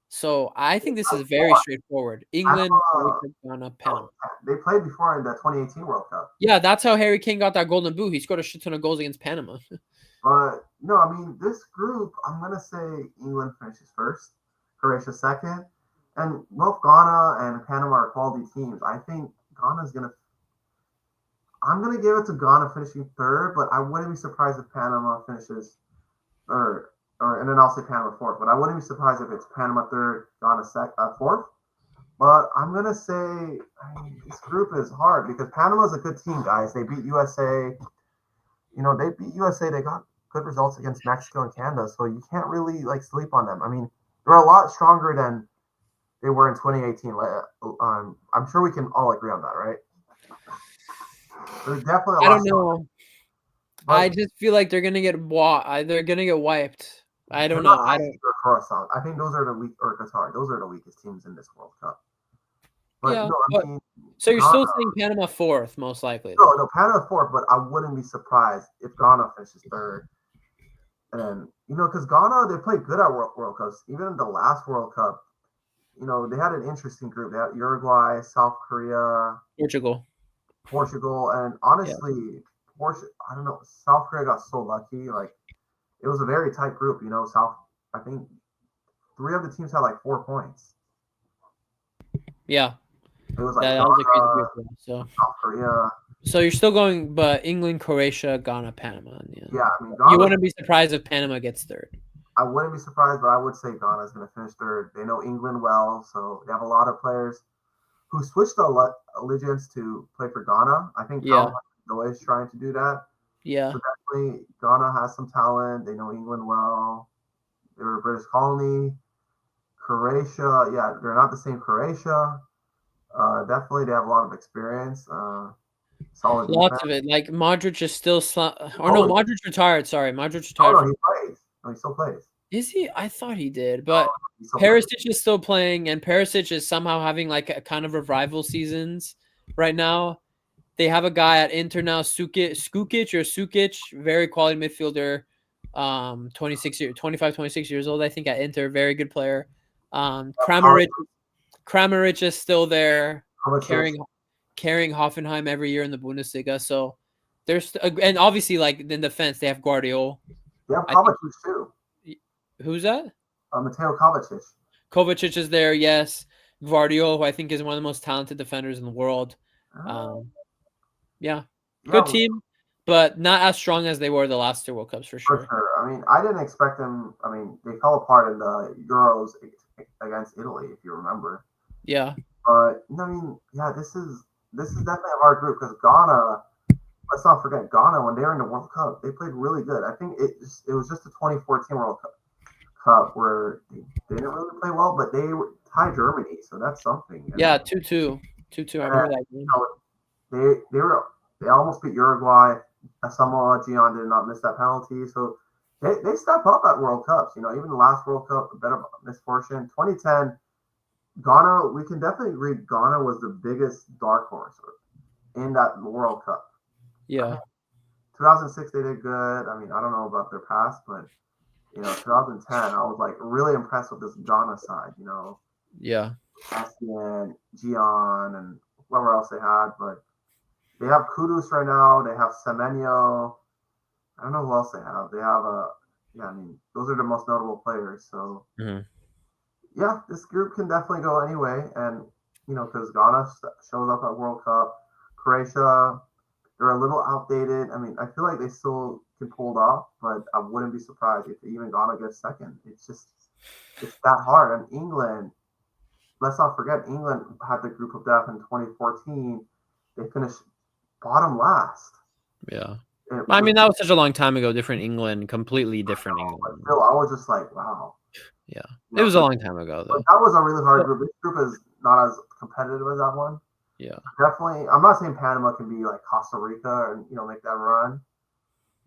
So I think this is very straightforward. England, Croatia, Ghana, Panama. They played before in the 2018 World Cup. Yeah, that's how Harry Kane got that golden boot. He scored a shit ton of goals against Panama. But no, I mean this group, I'm gonna say England finishes first, Croatia second, and both Ghana and Panama are quality teams. I think Ghana's gonna. I'm gonna give it to Ghana finishing third, but I wouldn't be surprised if Panama finishes third, and then I'll say Panama fourth. But I wouldn't be surprised if it's Panama third, Ghana fourth. But I'm gonna say this group is hard because Panama's a good team, guys. They beat USA. They beat USA. They got good results against Mexico and Canada, so you can't really like sleep on them. I mean, they're a lot stronger than they were in 2018. I'm sure we can all agree on that, right? There's definitely a lot. I don't know. I just feel like they're gonna get They're gonna get wiped. I don't know. I don't. I think those are the weak or Qatar. Those are the weakest teams in this World Cup. But Yeah. no, I mean, so you're still saying Panama fourth, most likely. No, Panama fourth. But I wouldn't be surprised if Ghana finishes third. And because Ghana, they played good at World Cups. Even in the last World Cup, they had an interesting group. They had Uruguay, South Korea, Portugal, and honestly, I don't know. South Korea got so lucky. Like it was a very tight group. I think 3 of the teams had like 4 points. Yeah, it was like that was a crazy group. So South Korea. So you're still going, but England, Croatia, Ghana, Panama. Yeah, I mean, Ghana, you wouldn't be surprised if Panama gets third. I wouldn't be surprised, but I would say Ghana is going to finish third. They know England well, so they have a lot of players who switched allegiance to play for Ghana. I think Noah is trying to do that. Yeah. So definitely Ghana has some talent. They know England well. They're a British colony. Croatia, yeah, they're not the same Croatia. Definitely, they have a lot of experience. Solid Lots of it. Like Modric is still Modric retired. Sorry, Modric retired. Oh, no, he plays. No, he still plays. Is he? I thought he did, but Perisic is still playing, and Perisic is somehow having like a kind of revival seasons right now. They have a guy at Inter now, Sukic, very quality midfielder, 25, 26 years old, I think, at Inter, very good player. Kramaric is still there, carrying Hoffenheim every year in the Bundesliga. So there's and obviously like in defense they have Guardiola. They have Kovacic too. Who's that? Mateo Kovacic. Kovacic is there, yes. Guardiola, who I think is one of the most talented defenders in the world. Yeah, good team, but not as strong as they were the last 2 World Cups for sure. For sure. I mean, I didn't expect them. I mean, they fell apart in the Euros against Italy, if you remember. Yeah. But I mean, yeah, this is definitely a hard group because Ghana. Let's not forget Ghana when they were in the World Cup, they played really good. I think it was just the 2014 World Cup where they didn't really play well, but they tied Germany, so that's something. Yeah, 2-2. I remember that game. They almost beat Uruguay. Samoa Gyan did not miss that penalty, so they step up at World Cups. Even the last World Cup, a bit of misfortune. 2010, Ghana. We can definitely agree Ghana was the biggest dark horse in that World Cup. Yeah. 2006 they did good. I mean, I don't know about their past, but 2010 I was like really impressed with this Ghana side. Yeah. Essien, Gyan, and whoever else they had, but they have Kudus right now. They have Semenyo. I don't know who else they have. They have I mean, those are the most notable players. So yeah, this group can definitely go anyway, and because Ghana shows up at World Cup, Croatia. They're a little outdated. I mean, I feel like they still can pull it off, but I wouldn't be surprised if even Ghana gets second. It's that hard. And England, let's not forget, England had the group of death in 2014. They finished bottom last. Yeah. I mean, that was such a long time ago. Different England, completely different England. Still, I was just like, wow. Yeah, it was a long time ago though. That was a really hard group. This group is not as competitive as that one. Yeah, definitely. I'm not saying Panama can be like Costa Rica and make that run,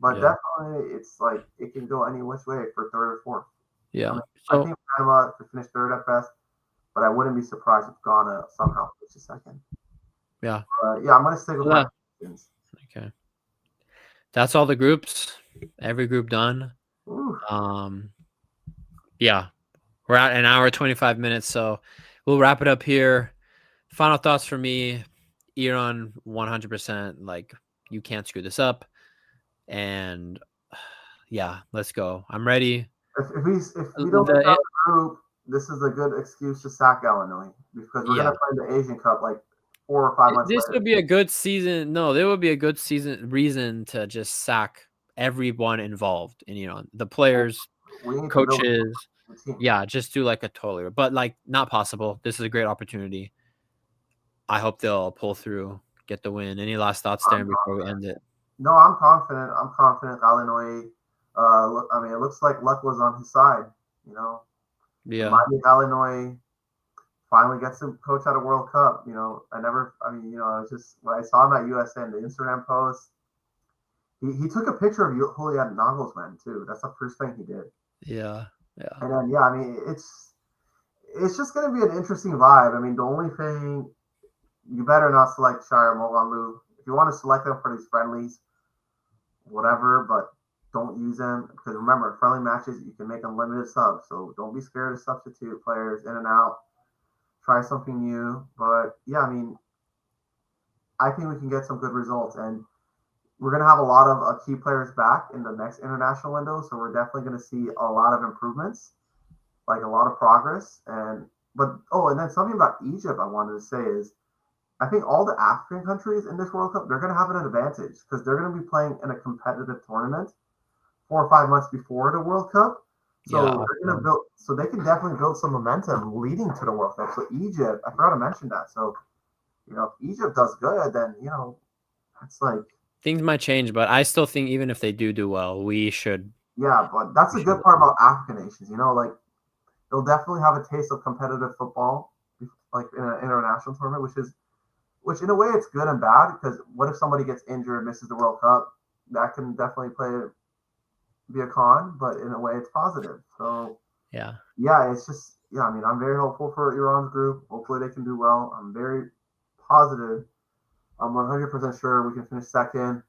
but definitely it's like it can go any which way for third or fourth. Yeah, I mean, I think Panama could finish third at best, but I wouldn't be surprised if Ghana somehow finishes second. Yeah, yeah, I'm gonna stick with my predictions. Okay, that's all the groups. Every group done. Ooh. Yeah, we're at an hour 25 minutes, so we'll wrap it up here. Final thoughts for me: Iran 100%. Like, you can't screw this up, and yeah, let's go. I'm ready. If we don't get out of the group, this is a good excuse to sack Illinois because we're gonna play the Asian Cup like 4 or 5 months later. This would be a good season. No, there would be a good reason to just sack everyone involved, and the players, coaches. Yeah, just do like a totally, but like not possible. This is a great opportunity. I hope they'll pull through, get the win. Any last thoughts, Darren, before we end it? No, I'm confident. Illinois. I mean, it looks like luck was on his side. Yeah. Illinois finally gets to coach at a World Cup. It's just when I saw him at USN, the Instagram post, he took a picture of Julian Nagelsmann too. That's the first thing he did. Yeah. And then I mean, it's just gonna be an interesting vibe. I mean, the only thing, you better not select Shire Moganlu. If you want to select them for these friendlies, whatever, but don't use them because remember, friendly matches you can make unlimited subs, so don't be scared to substitute players in and out. Try something new, but yeah, I mean, I think we can get some good results, and we're gonna have a lot of key players back in the next international window, so we're definitely gonna see a lot of improvements, like a lot of progress. And then something about Egypt I wanted to say is, I think all the African countries in this World Cup, they're going to have an advantage because they're going to be playing in a competitive tournament 4 or 5 months before the World Cup. So they're going to build, so they can definitely build some momentum leading to the World Cup. So Egypt, I forgot to mention that. So, if Egypt does good, then, it's like. Things might change, but I still think even if they do well, we should. Yeah, but that's a good part about African nations, like they'll definitely have a taste of competitive football, like in an international tournament, which in a way it's good and bad because what if somebody gets injured, misses the World Cup? That can definitely be a con, but in a way it's positive. So yeah, it's just I mean, I'm very hopeful for Iran's group. Hopefully they can do well. I'm very positive. I'm 100% sure we can finish second.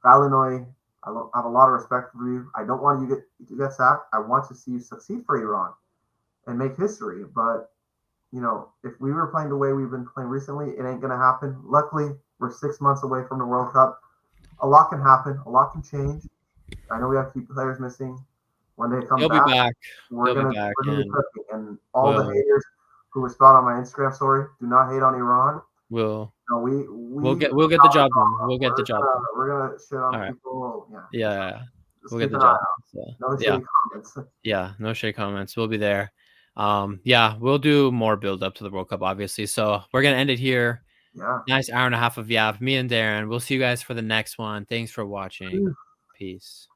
Illinois, I have a lot of respect for you. I don't want you to get sacked. I want to see you succeed for Iran and make history, but if we were playing the way we've been playing recently, it ain't going to happen. Luckily, we're 6 months away from the World Cup. A lot can happen. A lot can change. I know we have key players missing. When they come back, we're going to be cooking. And all the haters who respond on my Instagram story, do not hate on Iran. We'll get the job done. We'll get the job done. We're going to shit on people. Yeah. We'll get the job done. No shitty comments. Yeah, no shitty comments. We'll be there. We'll do more build up to the World Cup, obviously. So we're gonna end it here. Yeah. Nice hour and a half of me and Darren. We'll see you guys for the next one. Thanks for watching. Peace.